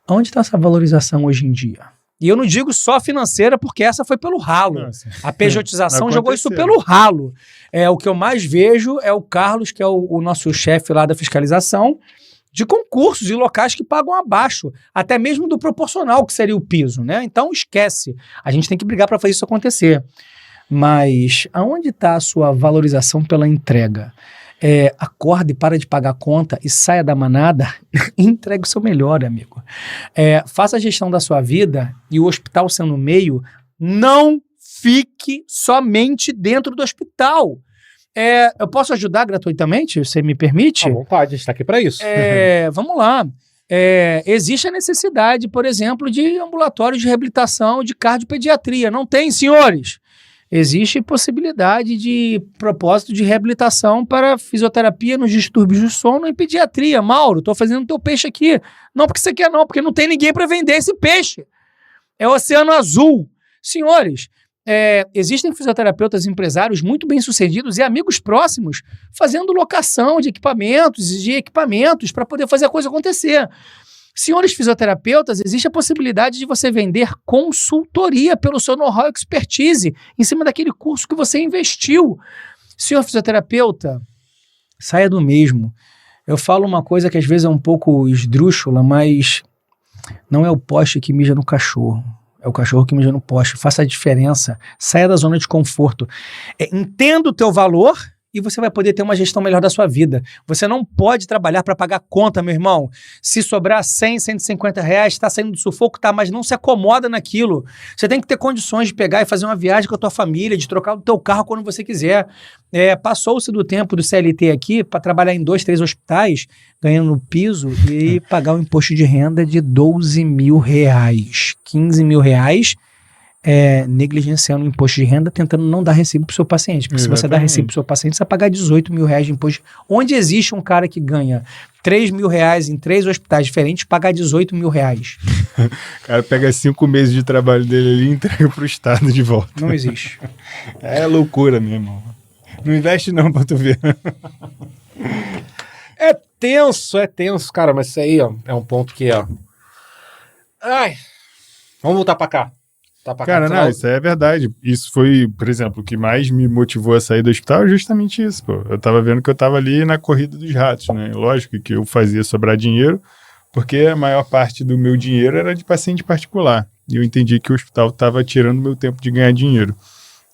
Onde está essa valorização hoje em dia? E eu não digo só financeira, porque essa foi pelo ralo. Nossa. A pejotização jogou isso pelo ralo. O que eu mais vejo é o Carlos, que é o nosso chefe lá da fiscalização, de concursos e locais que pagam abaixo, até mesmo do proporcional, que seria o piso, né? Então, esquece. A gente tem que brigar para fazer isso acontecer. Mas aonde está a sua valorização pela entrega? Acorde, para de pagar a conta e saia da manada e entregue o seu melhor, amigo. Faça a gestão da sua vida, e o hospital sendo o meio, não fique somente dentro do hospital. Eu posso ajudar gratuitamente? Você me permite? À vontade, a gente está aqui para isso. Vamos lá. Existe a necessidade, por exemplo, de ambulatórios de reabilitação de cardiopediatria. Não tem, senhores? Existe possibilidade de propósito de reabilitação para fisioterapia nos distúrbios do sono e pediatria. Mauro, estou fazendo teu peixe aqui. Não porque você quer não, porque não tem ninguém para vender esse peixe. É o Oceano Azul. Senhores, existem fisioterapeutas empresários muito bem-sucedidos e amigos próximos fazendo locação de equipamentos para poder fazer a coisa acontecer. Senhores fisioterapeutas, existe a possibilidade de você vender consultoria pelo seu know-how e expertise em cima daquele curso que você investiu. Senhor fisioterapeuta, saia do mesmo. Eu falo uma coisa que às vezes é um pouco esdrúxula, mas não é o poste que mija no cachorro. É o cachorro que mija no poste. Faça a diferença. Saia da zona de conforto. Entenda o teu valor e você vai poder ter uma gestão melhor da sua vida. Você não pode trabalhar para pagar conta, meu irmão. Se sobrar 100, 150 reais, está saindo do sufoco, tá, mas não se acomoda naquilo. Você tem que ter condições de pegar e fazer uma viagem com a tua família, de trocar o teu carro quando você quiser. Passou-se do tempo do CLT aqui para trabalhar em 2, 3 hospitais, ganhando no piso e pagar um imposto de renda de 12 mil reais, 15 mil reais, negligenciando o imposto de renda, tentando não dar recibo para o seu paciente. Porque se você dá recibo para o seu paciente, você vai pagar 18 mil reais de imposto. Onde existe um cara que ganha 3 mil reais em 3 hospitais diferentes, pagar 18 mil reais? O cara pega 5 meses de trabalho dele ali e entrega pro Estado de volta. Não existe. É loucura mesmo. Não investe não pra tu ver. É tenso, cara, mas isso aí, ó, é um ponto que, ó... Ai, vamos voltar pra cá. Cara, não, isso é verdade. Isso foi, por exemplo, o que mais me motivou a sair do hospital é justamente isso, pô. Eu tava vendo que eu tava ali na corrida dos ratos, né? Lógico que eu fazia sobrar dinheiro, porque a maior parte do meu dinheiro era de paciente particular. E eu entendi que o hospital tava tirando meu tempo de ganhar dinheiro.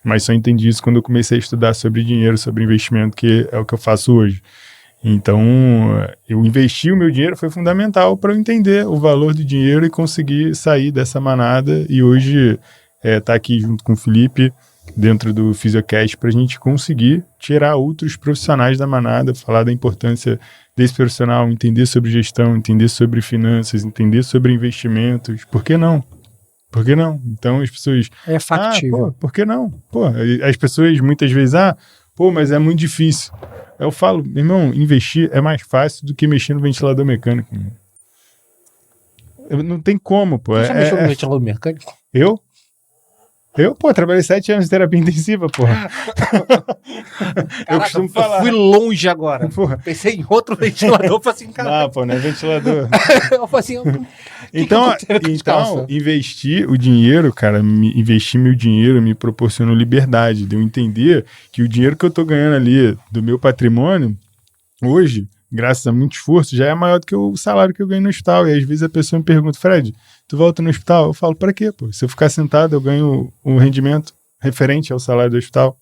Mas só entendi isso quando eu comecei a estudar sobre dinheiro, sobre investimento, que é o que eu faço hoje. Então, eu investi o meu dinheiro, foi fundamental para eu entender o valor do dinheiro e conseguir sair dessa manada. E hoje tá aqui junto com o Felipe, dentro do Fisiocast, para a gente conseguir tirar outros profissionais da manada, falar da importância desse profissional, entender sobre gestão, entender sobre finanças, entender sobre investimentos. Por que não? Por que não? Então, as pessoas... É factível. Por que não? As pessoas muitas vezes, mas é muito difícil. Eu falo, irmão, investir é mais fácil do que mexer no ventilador mecânico. Não tem como, pô. Você já mexeu no ventilador mecânico? Eu? Pô, trabalhei 7 anos de terapia intensiva, porra. Eu costumo falar. Eu fui longe agora. Porra. Pensei em outro ventilador, falei assim, cara. Não, pô, não é ventilador. Eu falei assim, Então, investir o dinheiro, cara, investir meu dinheiro me proporcionou liberdade de eu entender que o dinheiro que eu tô ganhando ali do meu patrimônio, hoje, graças a muito esforço, já é maior do que o salário que eu ganho no hospital. E às vezes a pessoa me pergunta, Fred, tu volta no hospital? Eu falo, pra quê, pô? Se eu ficar sentado, eu ganho um rendimento referente ao salário do hospital.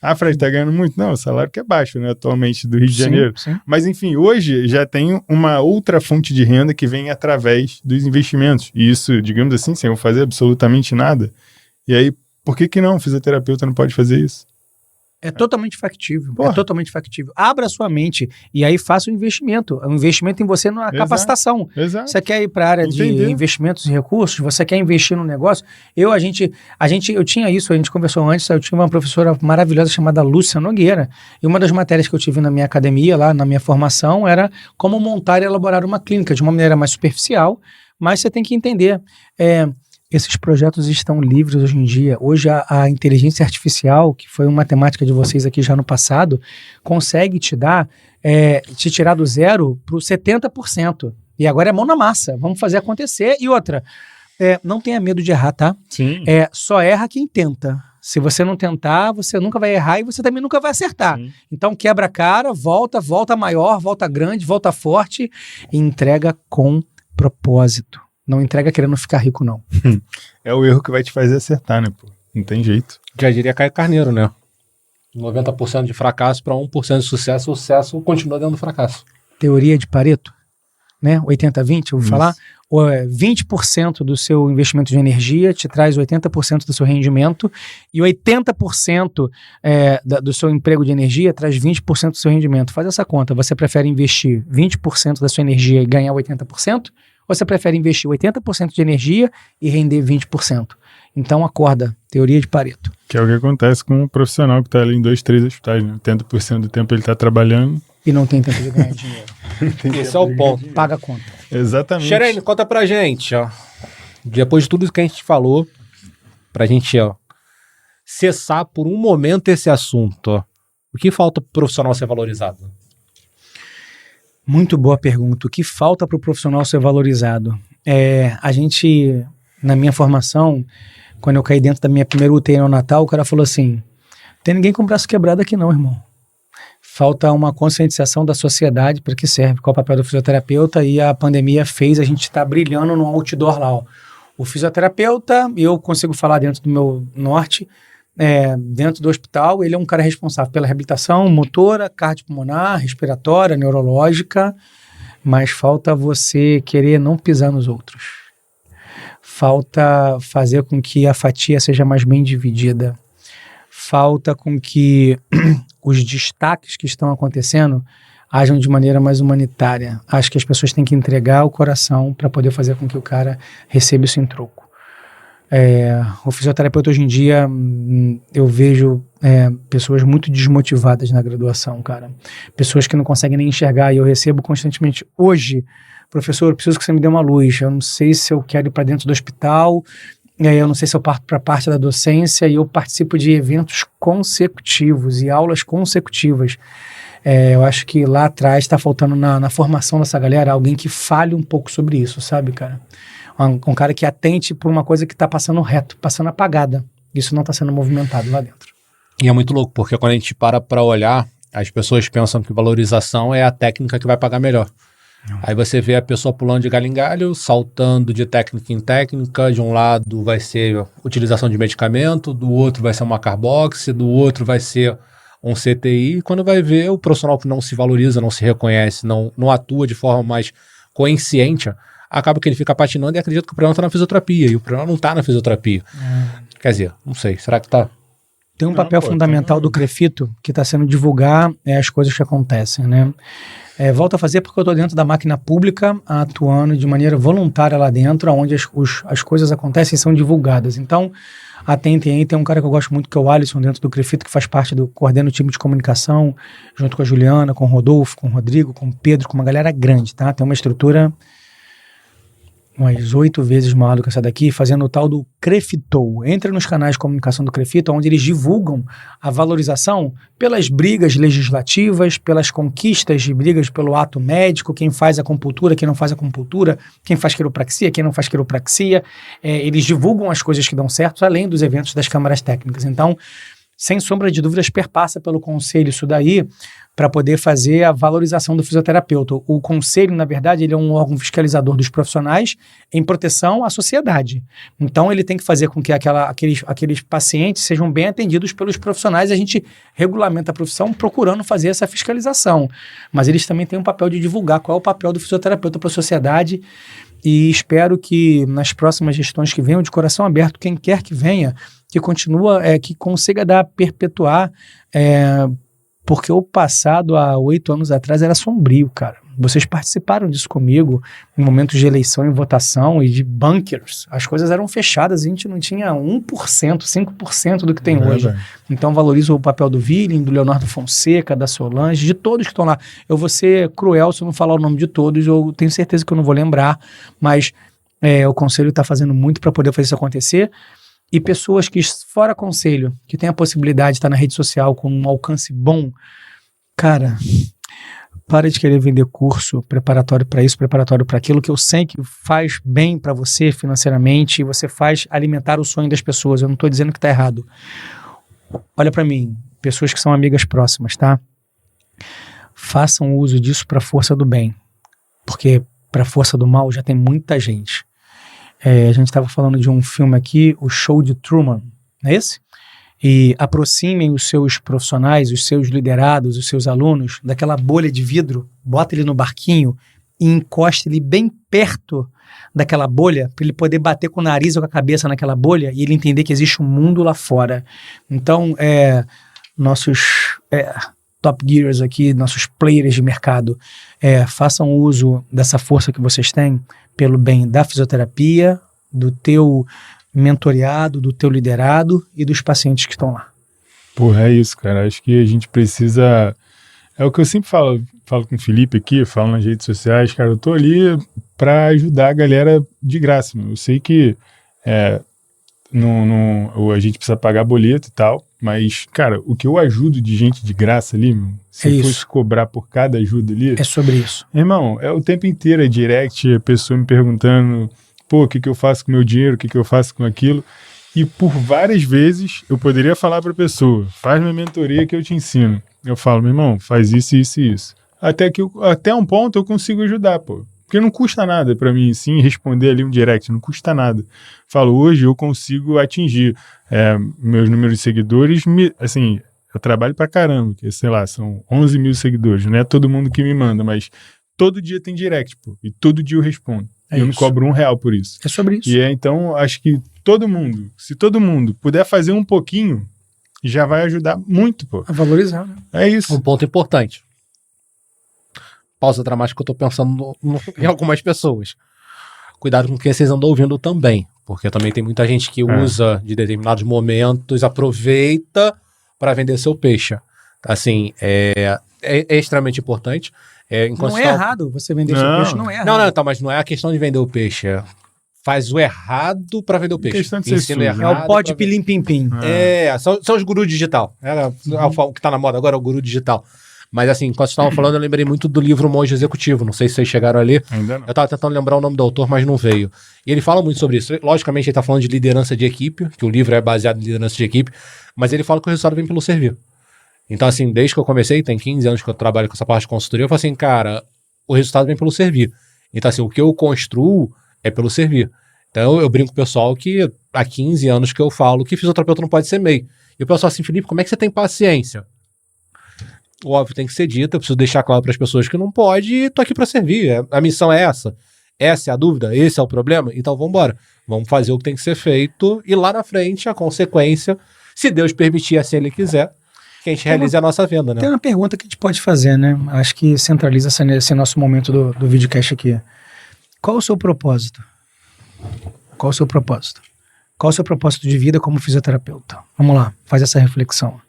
Ah, Fred, tá ganhando muito? Não, o salário que é baixo, né, atualmente, do Rio de Janeiro. Sim. Mas, enfim, hoje já tenho uma outra fonte de renda que vem através dos investimentos. E isso, digamos assim, sem eu fazer absolutamente nada. E aí, por que não? O fisioterapeuta não pode fazer isso? É totalmente factível. Porra. É totalmente factível. Abra sua mente e aí faça um investimento. Um investimento em você na capacitação. Exato. Você quer ir para a área Entender. de investimentos e recursos? Você quer investir no negócio? Eu tinha isso, a gente conversou antes, eu tinha uma professora maravilhosa chamada Lúcia Nogueira. E uma das matérias que eu tive na minha academia, lá na minha formação, era como montar e elaborar uma clínica de uma maneira mais superficial, mas você tem que entender. Esses projetos estão livres hoje em dia. Hoje a inteligência artificial, que foi uma temática de vocês aqui já no passado, consegue te tirar do 0 para o 70%. E agora é mão na massa. Vamos fazer acontecer. E outra, não tenha medo de errar, tá? Sim. Só erra quem tenta. Se você não tentar, você nunca vai errar e você também nunca vai acertar. Sim. Então quebra a cara, volta maior, volta grande, volta forte e entrega com propósito. Não entrega querendo ficar rico, não. É o erro que vai te fazer acertar, né, pô? Não tem jeito. já diria Caio Carneiro, né? 90% de fracasso para 1% de sucesso, o sucesso continua dentro do fracasso. Teoria de Pareto, né? 80-20, eu vou falar. 20% do seu investimento de energia te traz 80% do seu rendimento e 80% do seu emprego de energia traz 20% do seu rendimento. Faz essa conta. Você prefere investir 20% da sua energia e ganhar 80%? Ou você prefere investir 80% de energia e render 20%? Então acorda, teoria de Pareto. Que é o que acontece com um profissional que está ali em 2, 3 hospitais, né? 80% do tempo ele está trabalhando. E não tem tempo de ganhar dinheiro. Esse é o ponto. Paga a conta. Exatamente. Xerene, conta pra gente, ó. Depois de tudo que a gente falou, pra gente, ó, cessar por um momento esse assunto, ó. O que falta pro profissional ser valorizado? Muito boa pergunta. O que falta para o profissional ser valorizado? A gente, na minha formação, quando eu caí dentro da minha primeira UTI neonatal, o cara falou assim, tem ninguém com o braço quebrado aqui não, irmão. Falta uma conscientização da sociedade para que serve, qual é o papel do fisioterapeuta, e a pandemia fez a gente estar brilhando no outdoor lá. Ó. O fisioterapeuta, eu consigo falar dentro do meu norte, dentro do hospital, ele é um cara responsável pela reabilitação motora, cardiopulmonar, respiratória, neurológica, mas falta você querer não pisar nos outros. Falta fazer com que a fatia seja mais bem dividida. Falta com que os destaques que estão acontecendo ajam de maneira mais humanitária. Acho que as pessoas têm que entregar o coração para poder fazer com que o cara receba isso em troco. O fisioterapeuta hoje em dia, eu vejo pessoas muito desmotivadas na graduação, cara. Pessoas que não conseguem nem enxergar, e eu recebo constantemente, hoje, professor, eu preciso que você me dê uma luz, eu não sei se eu quero ir para dentro do hospital, eu não sei se eu parto para a parte da docência, e eu participo de eventos consecutivos e aulas consecutivas. Eu acho que lá atrás está faltando na formação dessa galera alguém que fale um pouco sobre isso, sabe, cara? Um cara que atente por uma coisa que está passando reto, passando apagada. Isso não está sendo movimentado lá dentro. E é muito louco, porque quando a gente para olhar, as pessoas pensam que valorização é a técnica que vai pagar melhor. Não. Aí você vê a pessoa pulando de galho em galho, saltando de técnica em técnica, de um lado vai ser utilização de medicamento, do outro vai ser uma carboxy, do outro vai ser um CTI, e quando vai ver o profissional que não se valoriza, não se reconhece, não atua de forma mais consciente, acaba que ele fica patinando e acredita que o problema está na fisioterapia, e o problema não está na fisioterapia. Quer dizer, não sei, será que está? Tem um papel fundamental do CREFITO que está sendo divulgar as coisas que acontecem, né? Volto a fazer porque eu estou dentro da máquina pública, atuando de maneira voluntária lá dentro, onde as coisas acontecem e são divulgadas. Então, atentem aí, tem um cara que eu gosto muito, que é o Alisson, dentro do CREFITO, que faz parte coordena o time de comunicação, junto com a Juliana, com o Rodolfo, com o Rodrigo, com o Pedro, com uma galera grande, tá? Tem uma estrutura umas 8 vezes maior do que essa daqui, fazendo o tal do Crefito. Entra nos canais de comunicação do Crefito, onde eles divulgam a valorização pelas brigas legislativas, pelas conquistas de brigas pelo ato médico, quem faz acupuntura, quem não faz acupuntura, quem faz quiropraxia, quem não faz quiropraxia. Eles divulgam as coisas que dão certo, além dos eventos das câmaras técnicas. Então, sem sombra de dúvidas, perpassa pelo conselho isso daí para poder fazer a valorização do fisioterapeuta. O conselho, na verdade, ele é um órgão fiscalizador dos profissionais em proteção à sociedade. Então, ele tem que fazer com que aqueles pacientes sejam bem atendidos pelos profissionais. A gente regulamenta a profissão procurando fazer essa fiscalização. Mas eles também têm um papel de divulgar qual é o papel do fisioterapeuta para a sociedade. E espero que nas próximas gestões que venham, de coração aberto, quem quer que venha, que consiga perpetuar, porque o passado, há 8 anos atrás, era sombrio, cara. Vocês participaram disso comigo, em momentos de eleição e votação e de bunkers. As coisas eram fechadas, a gente não tinha 1%, 5% do que tem hoje. Então valorizo o papel do William, do Leonardo Fonseca, da Solange, de todos que estão lá. Eu vou ser cruel se eu não falar o nome de todos, eu tenho certeza que eu não vou lembrar, mas o conselho está fazendo muito para poder fazer isso acontecer. E pessoas que, fora conselho, que tem a possibilidade de estar na rede social com um alcance bom, cara, para de querer vender curso preparatório para isso, preparatório para aquilo, que eu sei que faz bem para você financeiramente, e você faz alimentar o sonho das pessoas. Eu não estou dizendo que está errado. Olha para mim, pessoas que são amigas próximas, tá? Façam uso disso para a força do bem, porque para a força do mal já tem muita gente. A gente estava falando de um filme aqui, o Show de Truman, não é esse? E aproximem os seus profissionais, os seus liderados, os seus alunos daquela bolha de vidro, bota ele no barquinho e encosta ele bem perto daquela bolha para ele poder bater com o nariz ou com a cabeça naquela bolha e ele entender que existe um mundo lá fora. Então, nossos top gears aqui, nossos players de mercado, façam uso dessa força que vocês têm pelo bem da fisioterapia, do teu mentoreado, do teu liderado e dos pacientes que estão lá. Porra, é isso, cara. Acho que a gente precisa... É o que eu sempre falo com o Felipe aqui, falo nas redes sociais, cara, eu tô ali pra ajudar a galera de graça, meu. Eu sei que a gente precisa pagar boleto e tal, mas, cara, o que eu ajudo de gente de graça ali, meu, se eu fosse cobrar por cada ajuda ali... É sobre isso. Irmão, o tempo inteiro é direct, a pessoa me perguntando, pô, o que eu faço com o meu dinheiro, o que eu faço com aquilo, e por várias vezes eu poderia falar pra pessoa, faz minha mentoria que eu te ensino. Eu falo, meu irmão, faz isso, isso e isso. Até um ponto eu consigo ajudar, pô. Porque não custa nada pra mim, sim, responder ali um direct, não custa nada. Falo, hoje eu consigo atingir meus números de seguidores, assim, eu trabalho pra caramba, que, sei lá, são 11 mil seguidores, não é todo mundo que me manda, mas todo dia tem direct, pô, e todo dia eu respondo. Eu não cobro R$1 por isso. É sobre isso. E então, acho que se todo mundo puder fazer um pouquinho, já vai ajudar muito, pô. A valorizar, né? É isso. Um ponto importante. Pausa dramática que eu tô pensando em algumas pessoas. Cuidado com o que vocês andam ouvindo também, porque também tem muita gente que usa de determinados momentos, aproveita para vender seu peixe. Assim, é extremamente importante. Não é errado você vender seu peixe, não é errado. Não, mas não é a questão de vender o peixe. Faz o errado para vender o peixe. Questão de ser sujo. É o pó de pilim-pim-pim. São os gurus digital. O que tá na moda agora é o guru digital. Mas assim, enquanto vocês estavam falando, eu lembrei muito do livro Monge Executivo. Não sei se vocês chegaram a ler. Ainda não. Eu tava tentando lembrar o nome do autor, mas não veio. E ele fala muito sobre isso. Logicamente, ele tá falando de liderança de equipe, que o livro é baseado em liderança de equipe, mas ele fala que o resultado vem pelo servir. Então, assim, desde que eu comecei, tem 15 anos que eu trabalho com essa parte de consultoria, eu falo assim, cara, o resultado vem pelo servir. Então, assim, o que eu construo é pelo servir. Então, eu brinco com o pessoal que há 15 anos que eu falo que fisioterapeuta não pode ser MEI. E o pessoal assim, Felipe, como é que você tem paciência? O óbvio tem que ser dito, eu preciso deixar claro para as pessoas que não pode e tô aqui para servir. A missão é essa. Essa é a dúvida? Esse é o problema? Então, vamos embora. Vamos fazer o que tem que ser feito e lá na frente, a consequência, se Deus permitir, assim ele quiser, que a gente realize a nossa venda, né? Tem uma pergunta que a gente pode fazer, né? Acho que centraliza esse nosso momento do videocast aqui. Qual o seu propósito? Qual o seu propósito? Qual o seu propósito de vida como fisioterapeuta? Vamos lá, faz essa reflexão.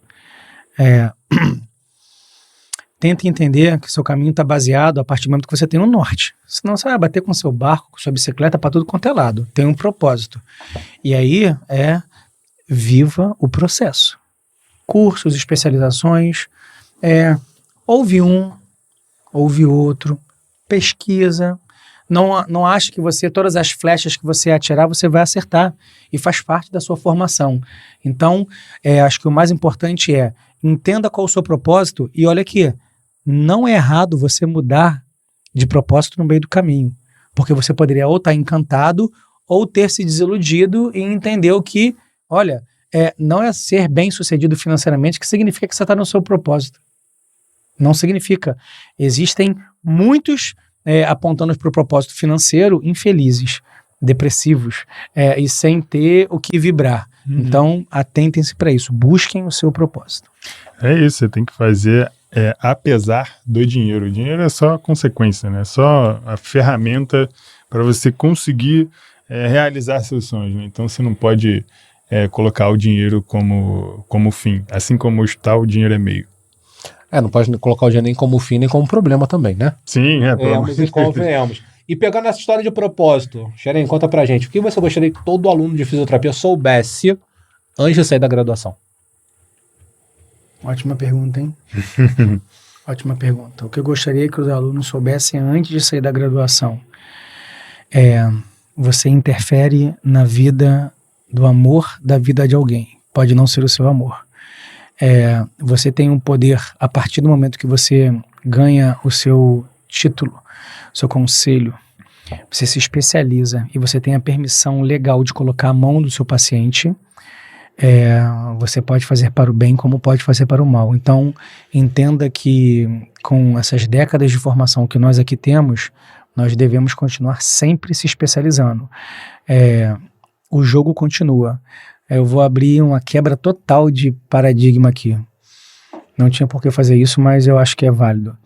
tenta entender que seu caminho está baseado a partir do momento que você tem um norte. Senão você vai bater com seu barco, com sua bicicleta para tudo quanto é lado. Tem um propósito. E aí viva o processo. Cursos, especializações, ouve um, ouve outro, pesquisa. Não ache que todas as flechas que você atirar, você vai acertar. E faz parte da sua formação. Então, acho que o mais importante entenda qual o seu propósito e olha aqui, não é errado você mudar de propósito no meio do caminho. Porque você poderia ou estar encantado ou ter se desiludido e entender que, olha, não é ser bem-sucedido financeiramente que significa que você está no seu propósito. Não significa. Existem muitos apontando para o propósito financeiro infelizes, depressivos e sem ter o que vibrar. Então, atentem-se para isso. Busquem o seu propósito. É isso, você tem que fazer apesar do dinheiro. O dinheiro é só consequência, né? Só a ferramenta para você conseguir realizar seus sonhos, né? Então, você não pode colocar o dinheiro como fim. Assim como o dinheiro é meio. Não pode colocar o dinheiro nem como fim, nem como problema também, né? Sim, Vamos e convenhamos. E pegando essa história de propósito, Xeren, conta pra gente, o que você gostaria que todo aluno de fisioterapia soubesse antes de sair da graduação? Ótima pergunta, hein? Ótima pergunta. O que eu gostaria que os alunos soubessem antes de sair da graduação você interfere na vida do amor da vida de alguém. Pode não ser o seu amor. Você tem um poder a partir do momento que você ganha o seu título, seu conselho, você se especializa e você tem a permissão legal de colocar a mão do seu paciente. Você pode fazer para o bem como pode fazer para o mal. Então, entenda que com essas décadas de formação que nós aqui temos, nós devemos continuar sempre se especializando. O jogo continua. Eu vou abrir uma quebra total de paradigma aqui. Não tinha por que fazer isso, mas eu acho que é válido.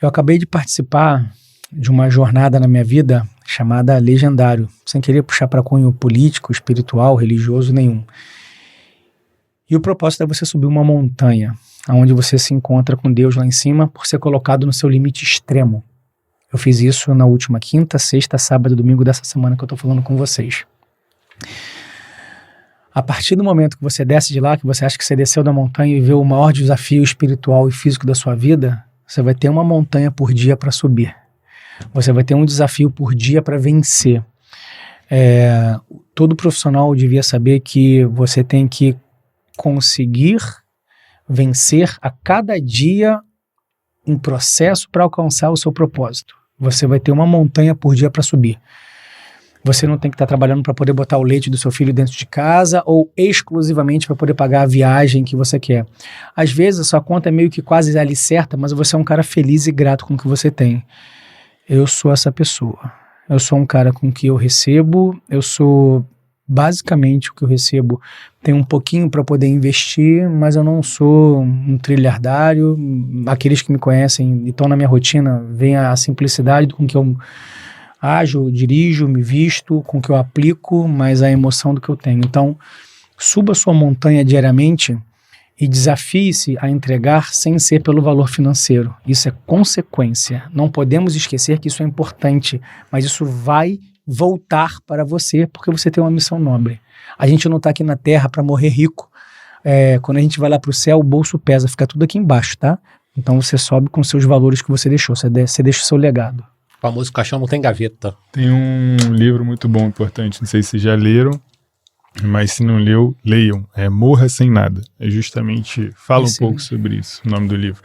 Eu acabei de participar de uma jornada na minha vida chamada Legendário, sem querer puxar para cunho político, espiritual, religioso nenhum. E o propósito é você subir uma montanha, onde você se encontra com Deus lá em cima por ser colocado no seu limite extremo. Eu fiz isso na última quinta, sexta, sábado e domingo dessa semana que eu estou falando com vocês. A partir do momento que você desce de lá, que você acha que você desceu da montanha e vê o maior desafio espiritual e físico da sua vida, você vai ter uma montanha por dia para subir. Você vai ter um desafio por dia para vencer. Todo profissional devia saber que você tem que conseguir vencer a cada dia um processo para alcançar o seu propósito. Você vai ter uma montanha por dia para subir. Você não tem que estar trabalhando para poder botar o leite do seu filho dentro de casa ou exclusivamente para poder pagar a viagem que você quer. Às vezes a sua conta é meio que quase ali certa, mas você é um cara feliz e grato com o que você tem. Eu sou essa pessoa. Eu sou um cara com que eu recebo, eu sou basicamente o que eu recebo. Tenho um pouquinho para poder investir, mas eu não sou um trilhardário. Aqueles que me conhecem e estão na minha rotina, veem a simplicidade com que eu ajo, dirijo, me visto, com que eu aplico, mas a emoção do que eu tenho. Então, suba sua montanha diariamente e desafie-se a entregar sem ser pelo valor financeiro. Isso é consequência. Não podemos esquecer que isso é importante, mas isso vai voltar para você porque você tem uma missão nobre. A gente não está aqui na Terra para morrer rico. Quando a gente vai lá para o céu, o bolso pesa, fica tudo aqui embaixo, tá? Então você sobe com seus valores que você deixou, você deixa o seu legado. O famoso caixão não tem gaveta. Tem um livro muito bom, importante, não sei se vocês já leram, mas se não leu, leiam. Morra Sem Nada. Justamente, fala um pouco sobre isso, o nome do livro.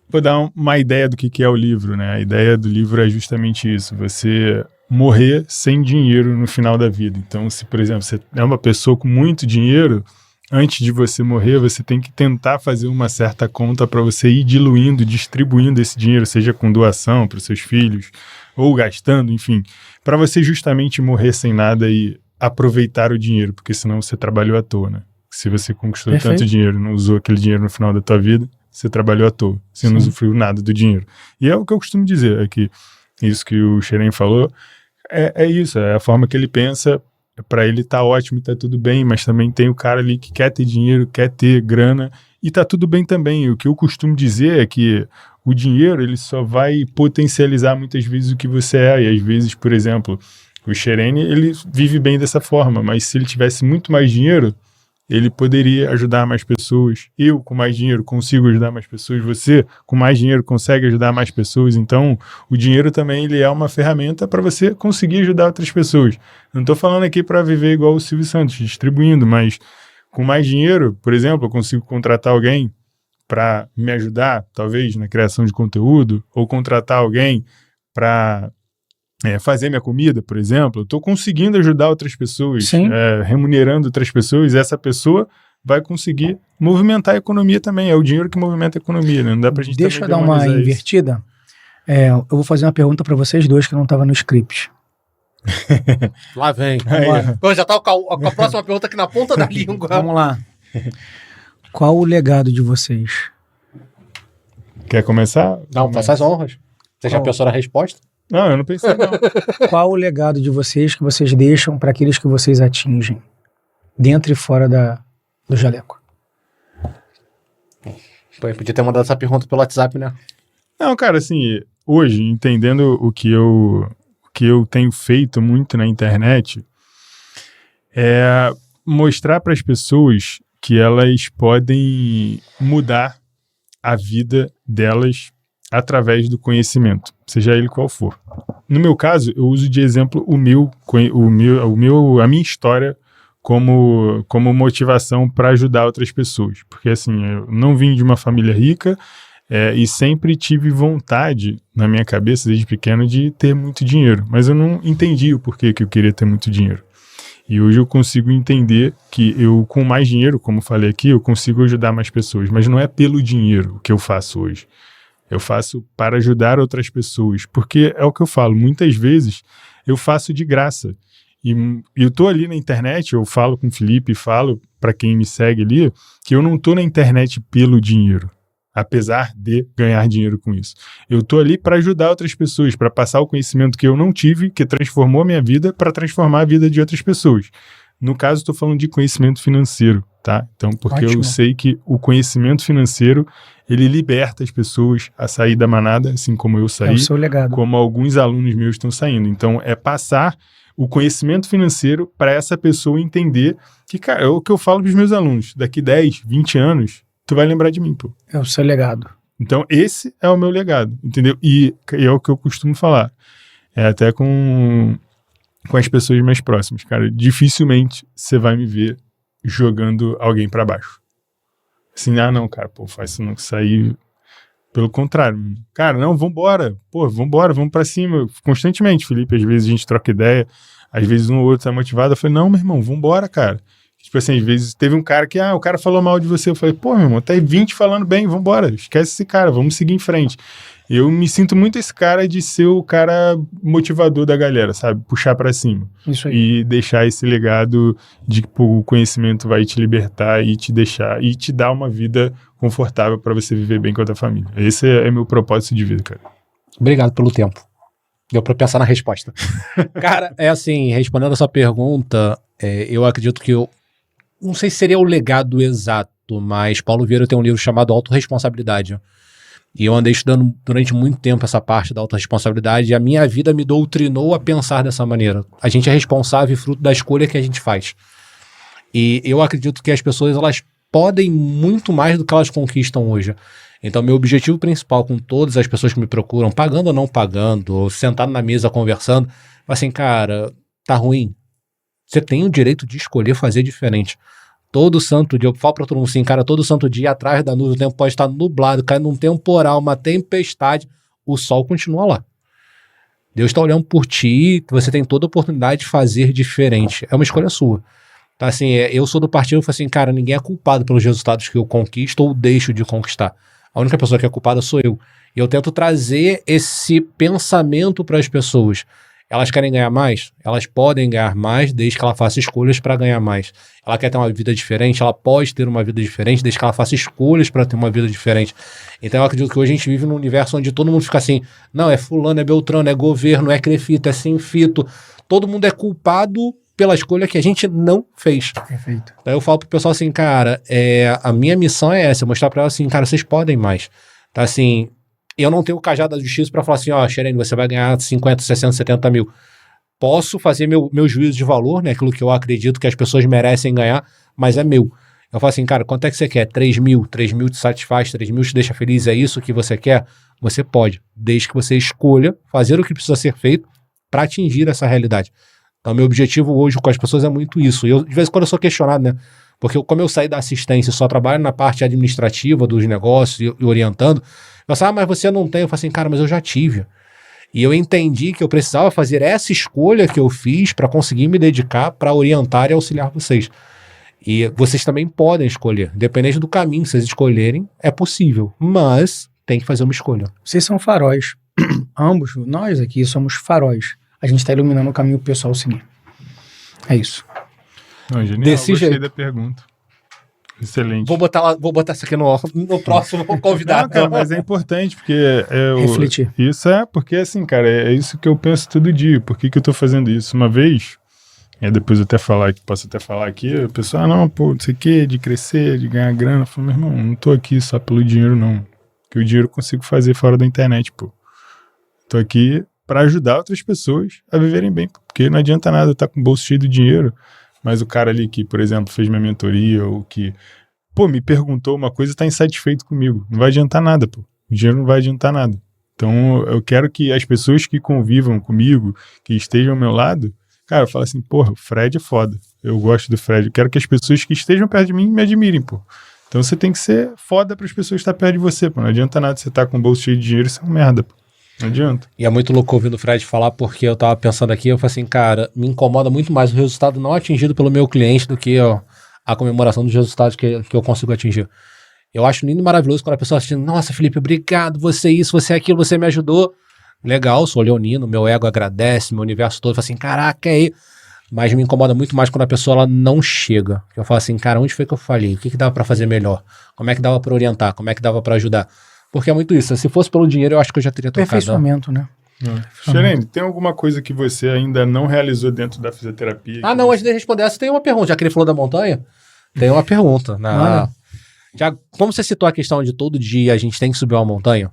Vou dar uma ideia do que é o livro, né? A ideia do livro é justamente isso, você morrer sem dinheiro no final da vida. Então, se, por exemplo, você é uma pessoa com muito dinheiro, antes de você morrer, você tem que tentar fazer uma certa conta para você ir diluindo, distribuindo esse dinheiro, seja com doação para os seus filhos, ou gastando, enfim, para você justamente morrer sem nada e aproveitar o dinheiro, porque senão você trabalhou à toa, né? Se você conquistou tanto dinheiro, não usou aquele dinheiro no final da tua vida, você trabalhou à toa, você não usufruiu nada do dinheiro. E é o que eu costumo dizer, é que isso que o Xeren falou, é isso, é a forma que ele pensa para ele tá ótimo e tá tudo bem, mas também tem o cara ali que quer ter dinheiro, quer ter grana e tá tudo bem também. O que eu costumo dizer é que o dinheiro, ele só vai potencializar muitas vezes o que você é, e às vezes, por exemplo, o Sherene, ele vive bem dessa forma, mas se ele tivesse muito mais dinheiro, ele poderia ajudar mais pessoas. Eu, com mais dinheiro, consigo ajudar mais pessoas. Você, com mais dinheiro, consegue ajudar mais pessoas. Então, o dinheiro também ele é uma ferramenta para você conseguir ajudar outras pessoas. Não estou falando aqui para viver igual o Silvio Santos, distribuindo, mas com mais dinheiro, por exemplo, eu consigo contratar alguém para me ajudar, talvez, na criação de conteúdo, ou contratar alguém para fazer minha comida, por exemplo. Eu estou conseguindo ajudar outras pessoas, remunerando outras pessoas, e essa pessoa vai conseguir movimentar a economia também. É o dinheiro que movimenta a economia, né? Não dá pra gente Deixa eu dar uma invertida. Eu vou fazer uma pergunta para vocês dois que não estava no script. Lá vem. Eu já tava com a próxima pergunta aqui na ponta da língua. Vamos lá. Qual o legado de vocês? Quer começar? Não, faça as honras. Você já pensou na resposta? Não, eu não pensei não. Qual o legado de vocês que vocês deixam para aqueles que vocês atingem? Dentro e fora do jaleco. Pô, podia ter mandado essa pergunta pelo WhatsApp, né? Não, cara, assim, hoje, entendendo o que eu tenho feito muito na internet, é mostrar para as pessoas que elas podem mudar a vida delas através do conhecimento, seja ele qual for. No meu caso, eu uso de exemplo a minha história como motivação para ajudar outras pessoas. Porque assim, eu não vim de uma família rica e sempre tive vontade na minha cabeça, desde pequeno, de ter muito dinheiro. Mas eu não entendi o porquê que eu queria ter muito dinheiro. E hoje eu consigo entender que eu, com mais dinheiro, como falei aqui, eu consigo ajudar mais pessoas. Mas não é pelo dinheiro que eu faço hoje. Eu faço para ajudar outras pessoas. Porque é o que eu falo, muitas vezes eu faço de graça. E eu tô ali na internet, eu falo com o Felipe, falo para quem me segue ali, que eu não tô na internet pelo dinheiro, apesar de ganhar dinheiro com isso. Eu tô ali para ajudar outras pessoas, para passar o conhecimento que eu não tive, que transformou a minha vida, para transformar a vida de outras pessoas. No caso, estou falando de conhecimento financeiro, tá? Então, porque Ótimo. eu sei que o conhecimento financeiro, ele liberta as pessoas a sair da manada, assim como eu saí, É o seu legado. como alguns alunos meus estão saindo. Então, é passar o conhecimento financeiro para essa pessoa entender que, cara, é o que eu falo para os meus alunos, daqui 10, 20 anos, tu vai lembrar de mim, pô. É o seu legado. Então, esse é o meu legado, entendeu? E é o que eu costumo falar. É até com as pessoas mais próximas, cara. Dificilmente você vai me ver jogando alguém para baixo. Assim, não, cara, pô, faz isso não sair. Pelo contrário, cara, não, vambora, vamos pra cima. Constantemente, Felipe, às vezes a gente troca ideia, às vezes um ou outro tá motivado. Eu falei, não, meu irmão, vambora, cara. Tipo assim, às vezes teve um cara que, o cara falou mal de você. Eu falei, pô, meu irmão, tá aí 20 falando bem, vambora, esquece esse cara, vamos seguir em frente. Eu me sinto muito esse cara de ser o cara motivador da galera, sabe? Puxar pra cima. Isso aí. E deixar esse legado de que o conhecimento vai te libertar e te deixar, e te dar uma vida confortável pra você viver bem com a tua família. Esse é meu propósito de vida, cara. Obrigado pelo tempo. Deu pra pensar na resposta. Cara, é assim, respondendo a sua pergunta, eu acredito que não sei se seria o legado exato, mas Paulo Vieira tem um livro chamado Autorresponsabilidade. E eu andei estudando durante muito tempo essa parte da autorresponsabilidade e a minha vida me doutrinou a pensar dessa maneira. A gente é responsável e fruto da escolha que a gente faz. E eu acredito que as pessoas, elas podem muito mais do que elas conquistam hoje. Então, meu objetivo principal com todas as pessoas que me procuram, pagando ou não pagando, ou sentado na mesa conversando, assim, cara, tá ruim. Você tem o direito de escolher fazer diferente. Todo santo dia, eu falo pra todo mundo assim, cara, todo santo dia atrás da nuvem, o tempo pode estar nublado, caindo um temporal, uma tempestade, o sol continua lá. Deus está olhando por ti, você tem toda a oportunidade de fazer diferente. É uma escolha sua. Então, assim, eu sou do partido que falo assim, cara, ninguém é culpado pelos resultados que eu conquisto ou deixo de conquistar. A única pessoa que é culpada sou eu. E eu tento trazer esse pensamento para as pessoas. Elas querem ganhar mais? Elas podem ganhar mais desde que ela faça escolhas para ganhar mais. Ela quer ter uma vida diferente? Ela pode ter uma vida diferente desde que ela faça escolhas para ter uma vida diferente. Então eu acredito que hoje a gente vive num universo onde todo mundo fica assim, não, é fulano, é beltrano, é governo, é crefito, é sem fito. Todo mundo é culpado pela escolha que a gente não fez. Perfeito. Daí eu falo pro pessoal assim, cara, a minha missão é essa, mostrar pra ela assim, cara, vocês podem mais. Tá assim, eu não tenho o cajado da justiça pra falar assim, ó, Xerene, você vai ganhar 50, 60, 70 mil. Posso fazer meu juízo de valor, né, aquilo que eu acredito que as pessoas merecem ganhar, mas é meu. Eu falo assim, cara, quanto é que você quer? 3 mil? 3 mil te satisfaz? 3 mil te deixa feliz? É isso que você quer? Você pode, desde que você escolha fazer o que precisa ser feito para atingir essa realidade. Então, meu objetivo hoje com as pessoas é muito isso. E eu, de vez em quando eu sou questionado, né? Porque como eu saí da assistência e só trabalho na parte administrativa dos negócios e orientando, eu falo, mas você não tem? Eu falo assim, cara, mas eu já tive. E eu entendi que eu precisava fazer essa escolha que eu fiz para conseguir me dedicar para orientar e auxiliar vocês. E vocês também podem escolher. Independente do caminho que vocês escolherem, é possível. Mas tem que fazer uma escolha. Vocês são faróis. Ambos, nós aqui somos faróis. A gente está iluminando o caminho pro pessoal seguir. É isso. Não, genial, Desse gostei jeito. da pergunta. Excelente. Vou botar isso aqui no próximo convidado. Não, cara, mas é importante, porque Refletir. Isso porque assim, cara, é isso que eu penso todo dia. Por que eu tô fazendo isso? Uma vez, depois eu posso até falar aqui, a pessoa, não sei o que, de crescer, de ganhar grana. Eu falo, meu irmão, não tô aqui só pelo dinheiro, não. Porque o dinheiro eu consigo fazer fora da internet, pô. Tô aqui para ajudar outras pessoas a viverem bem, porque não adianta nada eu estar com o bolso cheio de dinheiro, mas o cara ali que, por exemplo, fez minha mentoria ou que, me perguntou uma coisa e tá insatisfeito comigo. Não vai adiantar nada, pô. O dinheiro não vai adiantar nada. Então, eu quero que as pessoas que convivam comigo, que estejam ao meu lado, cara, eu falo assim, porra, o Fred é foda. Eu gosto do Fred. Eu quero que as pessoas que estejam perto de mim me admirem, pô. Então, você tem que ser foda para as pessoas estar perto de você, pô. Não adianta nada você estar com o bolso cheio de dinheiro e ser uma merda, pô. Não adianta. E é muito louco ouvindo o Fred falar, porque eu tava pensando aqui, eu falei assim, cara, me incomoda muito mais o resultado não atingido pelo meu cliente do que a comemoração dos resultados que eu consigo atingir. Eu acho lindo e maravilhoso quando a pessoa assiste, nossa, Felipe, obrigado, você isso, você aquilo, você me ajudou. Legal, sou leonino, meu ego agradece, meu universo todo, fala assim, caraca, aí. Mas me incomoda muito mais quando a pessoa ela não chega. Eu falo assim, cara, onde foi que eu falhei? O que dava pra fazer melhor? Como é que dava pra orientar? Como é que dava pra ajudar? Porque é muito isso. Se fosse pelo dinheiro, eu acho que eu já teria trocado. Aperfeiçoamento, né? Xerene, tem alguma coisa que você ainda não realizou dentro da fisioterapia? Não, antes de responder essa, tem uma pergunta. Já que ele falou da montanha, tem uma pergunta. Já, como você citou a questão de todo dia a gente tem que subir uma montanha,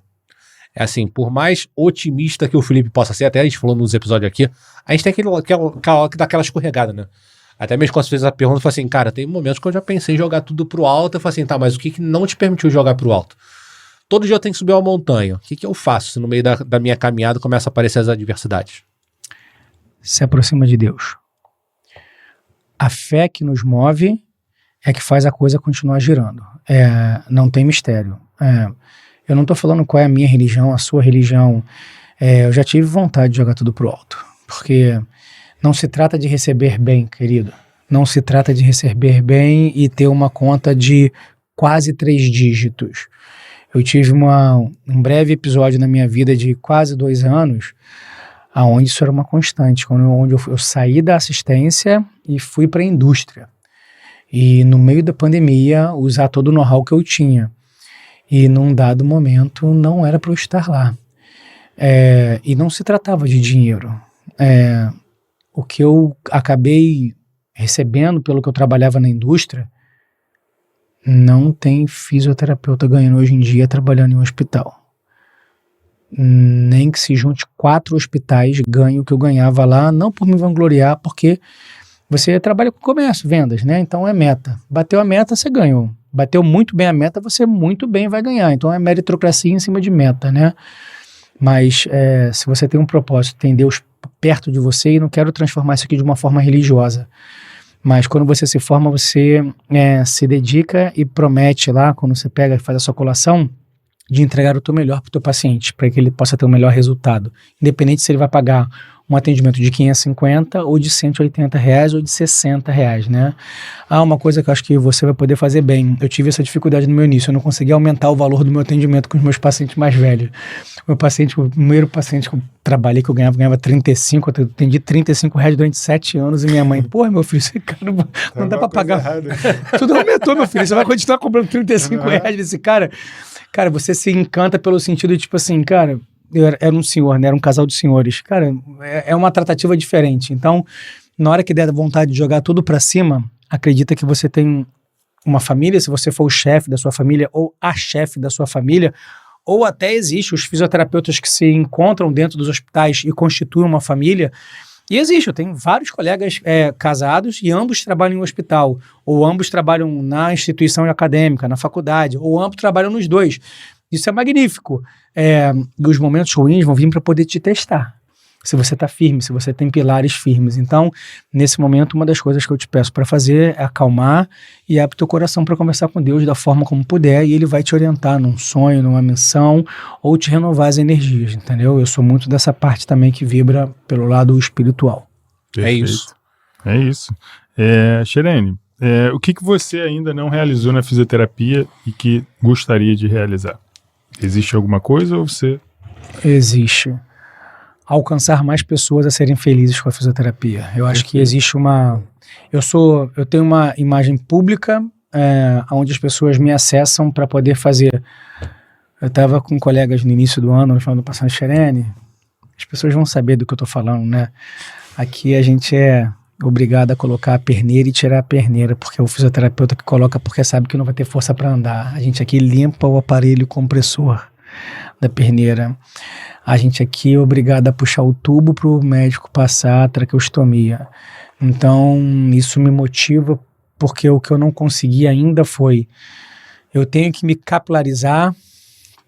é assim, por mais otimista que o Felipe possa ser, até a gente falou nos episódios aqui, a gente tem que dar aquela escorregada, né? Até mesmo quando você fez a pergunta, eu falei assim, cara, tem momentos que eu já pensei em jogar tudo pro alto, eu falei assim, tá, mas o que não te permitiu jogar pro alto? Todo dia eu tenho que subir uma montanha. O que eu faço se no meio da minha caminhada começam a aparecer as adversidades? Se aproxima de Deus. A fé que nos move é que faz a coisa continuar girando. Não tem mistério. Eu não estou falando qual é a minha religião, a sua religião. Eu já tive vontade de jogar tudo pro alto. Porque não se trata de receber bem, querido. Não se trata de receber bem e ter uma conta de quase 3 dígitos. Eu tive um breve episódio na minha vida de quase 2 anos, onde isso era uma constante, onde eu saí da assistência e fui para a indústria. E no meio da pandemia, usar todo o know-how que eu tinha. E num dado momento, não era para eu estar lá. E não se tratava de dinheiro. O que eu acabei recebendo pelo que eu trabalhava na indústria, não tem fisioterapeuta ganhando hoje em dia trabalhando em um hospital. Nem que se junte 4 hospitais ganhe o que eu ganhava lá, não por me vangloriar, porque você trabalha com comércio, vendas, né? Então é meta. Bateu a meta, você ganhou. Bateu muito bem a meta, você muito bem vai ganhar. Então é meritocracia em cima de meta, né? Mas se você tem um propósito, tem Deus perto de você, e não quero transformar isso aqui de uma forma religiosa, mas quando você se forma, você se dedica e promete lá, quando você pega e faz a sua colação, de entregar o teu melhor para o teu paciente, para que ele possa ter o melhor resultado. Independente se ele vai pagar um atendimento de 550 ou de 180 reais ou de 60 reais, né? Uma coisa que eu acho que você vai poder fazer bem. Eu tive essa dificuldade no meu início, eu não conseguia aumentar o valor do meu atendimento com os meus pacientes mais velhos. O primeiro paciente que eu trabalhei, que eu ganhava 35, eu atendi 35 reais durante 7 anos, e minha mãe, porra, meu filho, esse cara não dá pra pagar. Tudo aumentou, meu filho, você vai continuar cobrando 35 reais desse cara. Cara, você se encanta pelo sentido de, tipo assim, cara, eu era um senhor, né? Era um casal de senhores. Cara, é uma tratativa diferente. Então, na hora que der vontade de jogar tudo pra cima, acredita que você tem uma família, se você for o chefe da sua família ou a chefe da sua família, ou até existe os fisioterapeutas que se encontram dentro dos hospitais e constituem uma família. E existe, eu tenho vários colegas casados e ambos trabalham em um hospital, ou ambos trabalham na instituição acadêmica, na faculdade, ou ambos trabalham nos dois. Isso é magnífico. E os momentos ruins vão vir para poder te testar. Se você está firme, se você tem pilares firmes. Então, nesse momento, uma das coisas que eu te peço para fazer é acalmar e abrir teu coração para conversar com Deus da forma como puder, e Ele vai te orientar num sonho, numa missão, ou te renovar as energias, entendeu? Eu sou muito dessa parte também que vibra pelo lado espiritual. Perfeito. É isso. É isso. Xerene, o que você ainda não realizou na fisioterapia e que gostaria de realizar? Existe alguma coisa ou você... Existe. Alcançar mais pessoas a serem felizes com a fisioterapia. Eu acho que existe uma... Eu tenho uma imagem pública onde as pessoas me acessam para poder fazer. Eu estava com colegas no início do ano, no final do passado, Xerene, as pessoas vão saber do que eu estou falando, né? Aqui a gente é obrigado a colocar a perneira e tirar a perneira, porque é o fisioterapeuta que coloca porque sabe que não vai ter força para andar. A gente aqui limpa o aparelho compressor da perneira. A gente aqui é obrigado a puxar o tubo para o médico passar a traqueostomia. Então, isso me motiva, porque o que eu não consegui ainda foi... Eu tenho que me capilarizar,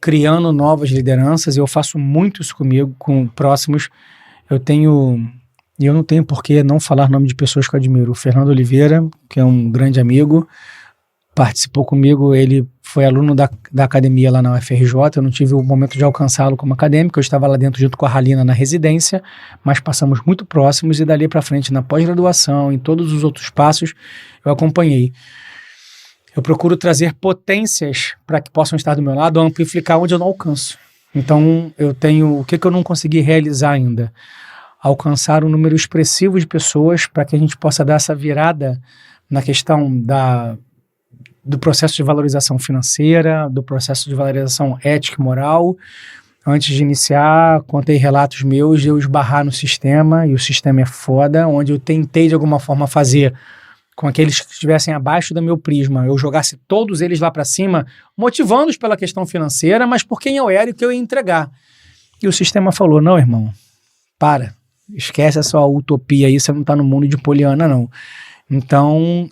criando novas lideranças, e eu faço muito isso comigo, com próximos. E eu não tenho por que não falar nome de pessoas que eu admiro. O Fernando Oliveira, que é um grande amigo, participou comigo, ele foi aluno da academia lá na UFRJ, eu não tive o momento de alcançá-lo como acadêmico, eu estava lá dentro junto com a Ralina na residência, mas passamos muito próximos, e dali para frente na pós-graduação, em todos os outros passos, eu acompanhei. Eu procuro trazer potências para que possam estar do meu lado, amplificar onde eu não alcanço. Então, eu tenho, o que eu não consegui realizar ainda? Alcançar um número expressivo de pessoas para que a gente possa dar essa virada na questão do processo de valorização financeira, do processo de valorização ética e moral. Antes de iniciar, contei relatos meus de eu esbarrar no sistema, e o sistema é foda, onde eu tentei de alguma forma fazer com aqueles que estivessem abaixo do meu prisma, eu jogasse todos eles lá para cima, motivando-os pela questão financeira, mas por quem eu era e o que eu ia entregar. E o sistema falou, não, irmão, esquece essa utopia aí, você não está no mundo de Poliana, não. Então,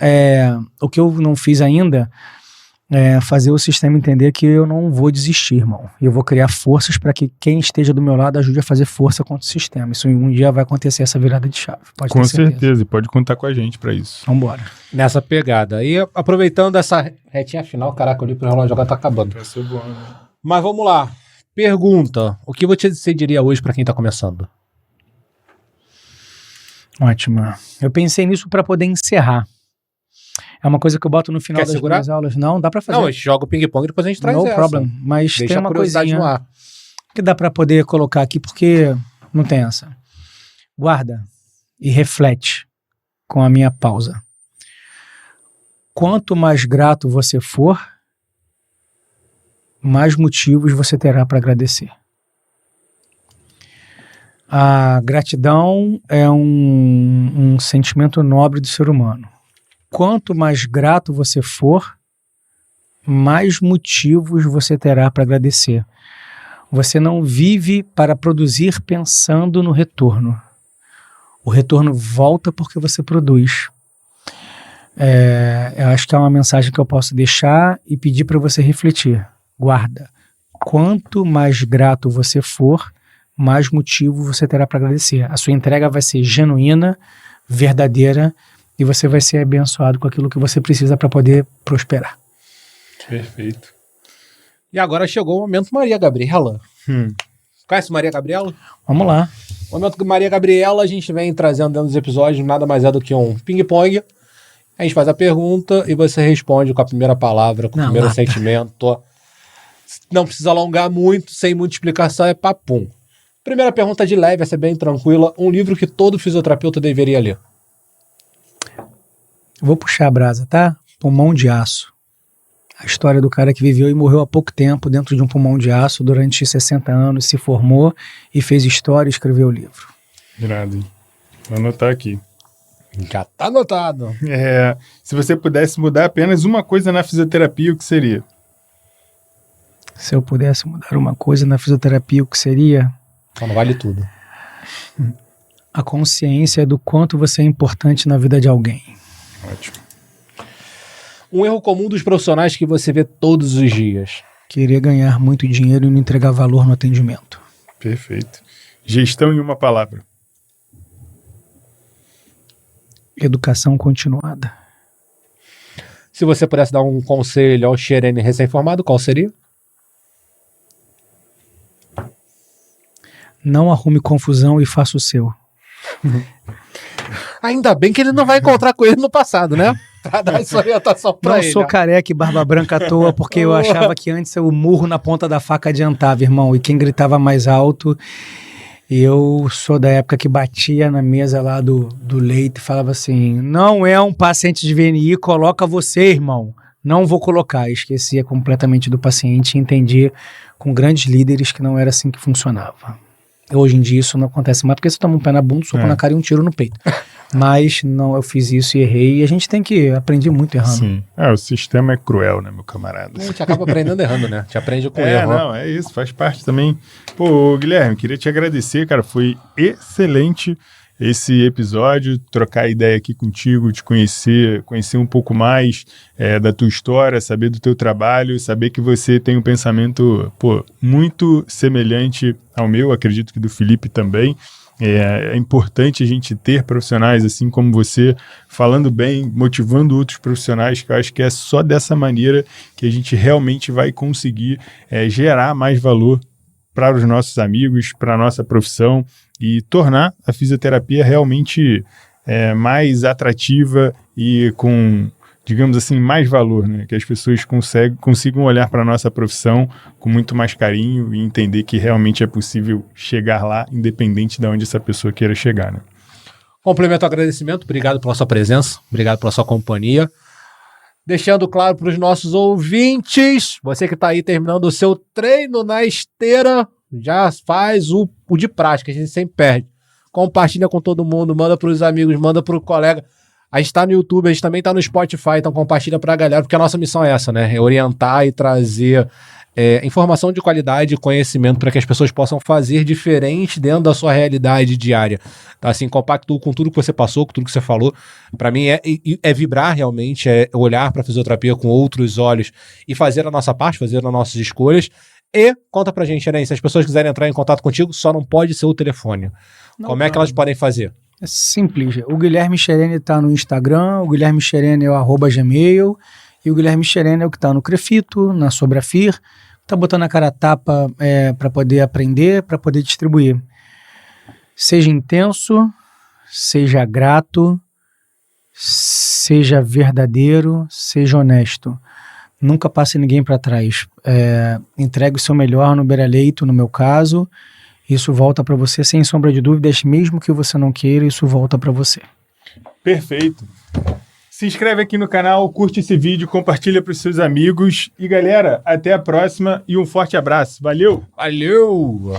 o que eu não fiz ainda é fazer o sistema entender que eu não vou desistir, irmão. Eu vou criar forças para que quem esteja do meu lado ajude a fazer força contra o sistema. Isso um dia vai acontecer, essa virada de chave. Com certeza, e pode contar com a gente para isso. Vambora. Nessa pegada. E aproveitando essa retinha final, caraca, eu li pro relógio, agora tá acabando. Vai ser bom, né? Mas vamos lá. Pergunta. O que você diria hoje para quem tá começando? Ótima. Eu pensei nisso para poder encerrar. É uma coisa que eu boto no final das minhas aulas. Não, dá para fazer. Não, a gente joga o ping-pong e depois a gente traz no essa. problem. Mas deixa tem uma coisinha no ar. que dá para poder colocar aqui, porque não tem essa. Guarda e reflete com a minha pausa. Quanto mais grato você for, mais motivos você terá para agradecer. A gratidão é um sentimento nobre do ser humano. Quanto mais grato você for, mais motivos você terá para agradecer. Você não vive para produzir pensando no retorno. O retorno volta porque você produz. Eu acho que é uma mensagem que eu posso deixar e pedir para você refletir. Guarda. Quanto mais grato você for, mais motivo você terá para agradecer. A sua entrega vai ser genuína, verdadeira, e você vai ser abençoado com aquilo que você precisa para poder prosperar. Perfeito. E agora chegou o momento Maria Gabriela. Conhece Maria Gabriela? Vamos lá. O momento Maria Gabriela, a gente vem trazendo dentro dos episódios, nada mais é do que um ping-pong. A gente faz a pergunta e você responde com a primeira palavra, com o primeiro sentimento. Não precisa alongar muito, sem muita explicação, é papum. Primeira pergunta de leve, vai ser bem tranquila. Um livro que todo fisioterapeuta deveria ler. Vou puxar a brasa, tá? Pulmão de Aço. A história do cara que viveu e morreu há pouco tempo dentro de um pulmão de aço durante 60 anos, se formou e fez história e escreveu o livro. Irado. Vou anotar aqui. Já tá anotado. Se você pudesse mudar apenas uma coisa na fisioterapia, o que seria? Se eu pudesse mudar uma coisa na fisioterapia, o que seria? Então não vale tudo. A consciência do quanto você é importante na vida de alguém. Ótimo. Um erro comum dos profissionais que você vê todos os dias. Querer ganhar muito dinheiro e não entregar valor no atendimento. Perfeito. Gestão em uma palavra. Educação continuada. Se você pudesse dar um conselho ao Xerene recém-formado, qual seria? Não arrume confusão e faça o seu. Ainda bem que ele não vai encontrar com ele no passado, né? Pra dar essa orientação pra Não ele. sou careca e barba branca à toa, porque eu achava que antes o murro na ponta da faca adiantava, irmão. E quem gritava mais alto... Eu sou da época que batia na mesa lá do leito e falava assim, não é um paciente de VNI, coloca você, irmão. Não vou colocar. Esquecia completamente do paciente e entendi com grandes líderes que não era assim que funcionava. Hoje em dia isso não acontece mais, porque você toma um pé na bunda, um soco na cara e um tiro no peito. Mas não, eu fiz isso e errei, e a gente tem que aprender muito errando. Sim. O sistema é cruel, né, meu camarada? A gente acaba aprendendo errando, né? A gente aprende com erro. Não, é isso, faz parte também. Pô, Guilherme, queria te agradecer, cara, foi excelente esse episódio, trocar ideia aqui contigo, te conhecer um pouco mais da tua história, saber do teu trabalho, saber que você tem um pensamento, muito semelhante ao meu, acredito que do Felipe também. É importante a gente ter profissionais assim como você, falando bem, motivando outros profissionais, que eu acho que é só dessa maneira que a gente realmente vai conseguir gerar mais valor para os nossos amigos, para a nossa profissão e tornar a fisioterapia realmente mais atrativa e com, digamos assim, mais valor, né? Que as pessoas consigam olhar para a nossa profissão com muito mais carinho e entender que realmente é possível chegar lá, independente de onde essa pessoa queira chegar, né? Complemento o agradecimento, obrigado pela sua presença, obrigado pela sua companhia. Deixando claro para os nossos ouvintes, você que está aí terminando o seu treino na esteira, já faz o de prática, a gente sempre perde. Compartilha com todo mundo, manda para os amigos, manda para o colega. A gente está no YouTube, a gente também está no Spotify, então compartilha para a galera, porque a nossa missão é essa, né? É orientar e trazer informação de qualidade e conhecimento para que as pessoas possam fazer diferente dentro da sua realidade diária. Tá, assim, compacto com tudo que você passou, com tudo que você falou. Para mim é vibrar realmente, é olhar para a fisioterapia com outros olhos e fazer a nossa parte, fazer as nossas escolhas. E conta pra gente, Xerene, se as pessoas quiserem entrar em contato contigo, só não pode ser o telefone. Como é que elas podem fazer? É simples. O Guilherme Xerene está no Instagram, o Guilherme Xerene é o @gmail, e o Guilherme Xerene é o que está no Crefito, na Sobrafir, tá botando a cara a tapa para poder aprender, para poder distribuir. Seja intenso, seja grato, seja verdadeiro, seja honesto. Nunca passe ninguém para trás. Entregue o seu melhor no beira-leito, no meu caso. Isso volta para você sem sombra de dúvidas, mesmo que você não queira, isso volta para você. Perfeito. Se inscreve aqui no canal, curte esse vídeo, compartilha para os seus amigos. E galera, até a próxima e um forte abraço. Valeu! Valeu!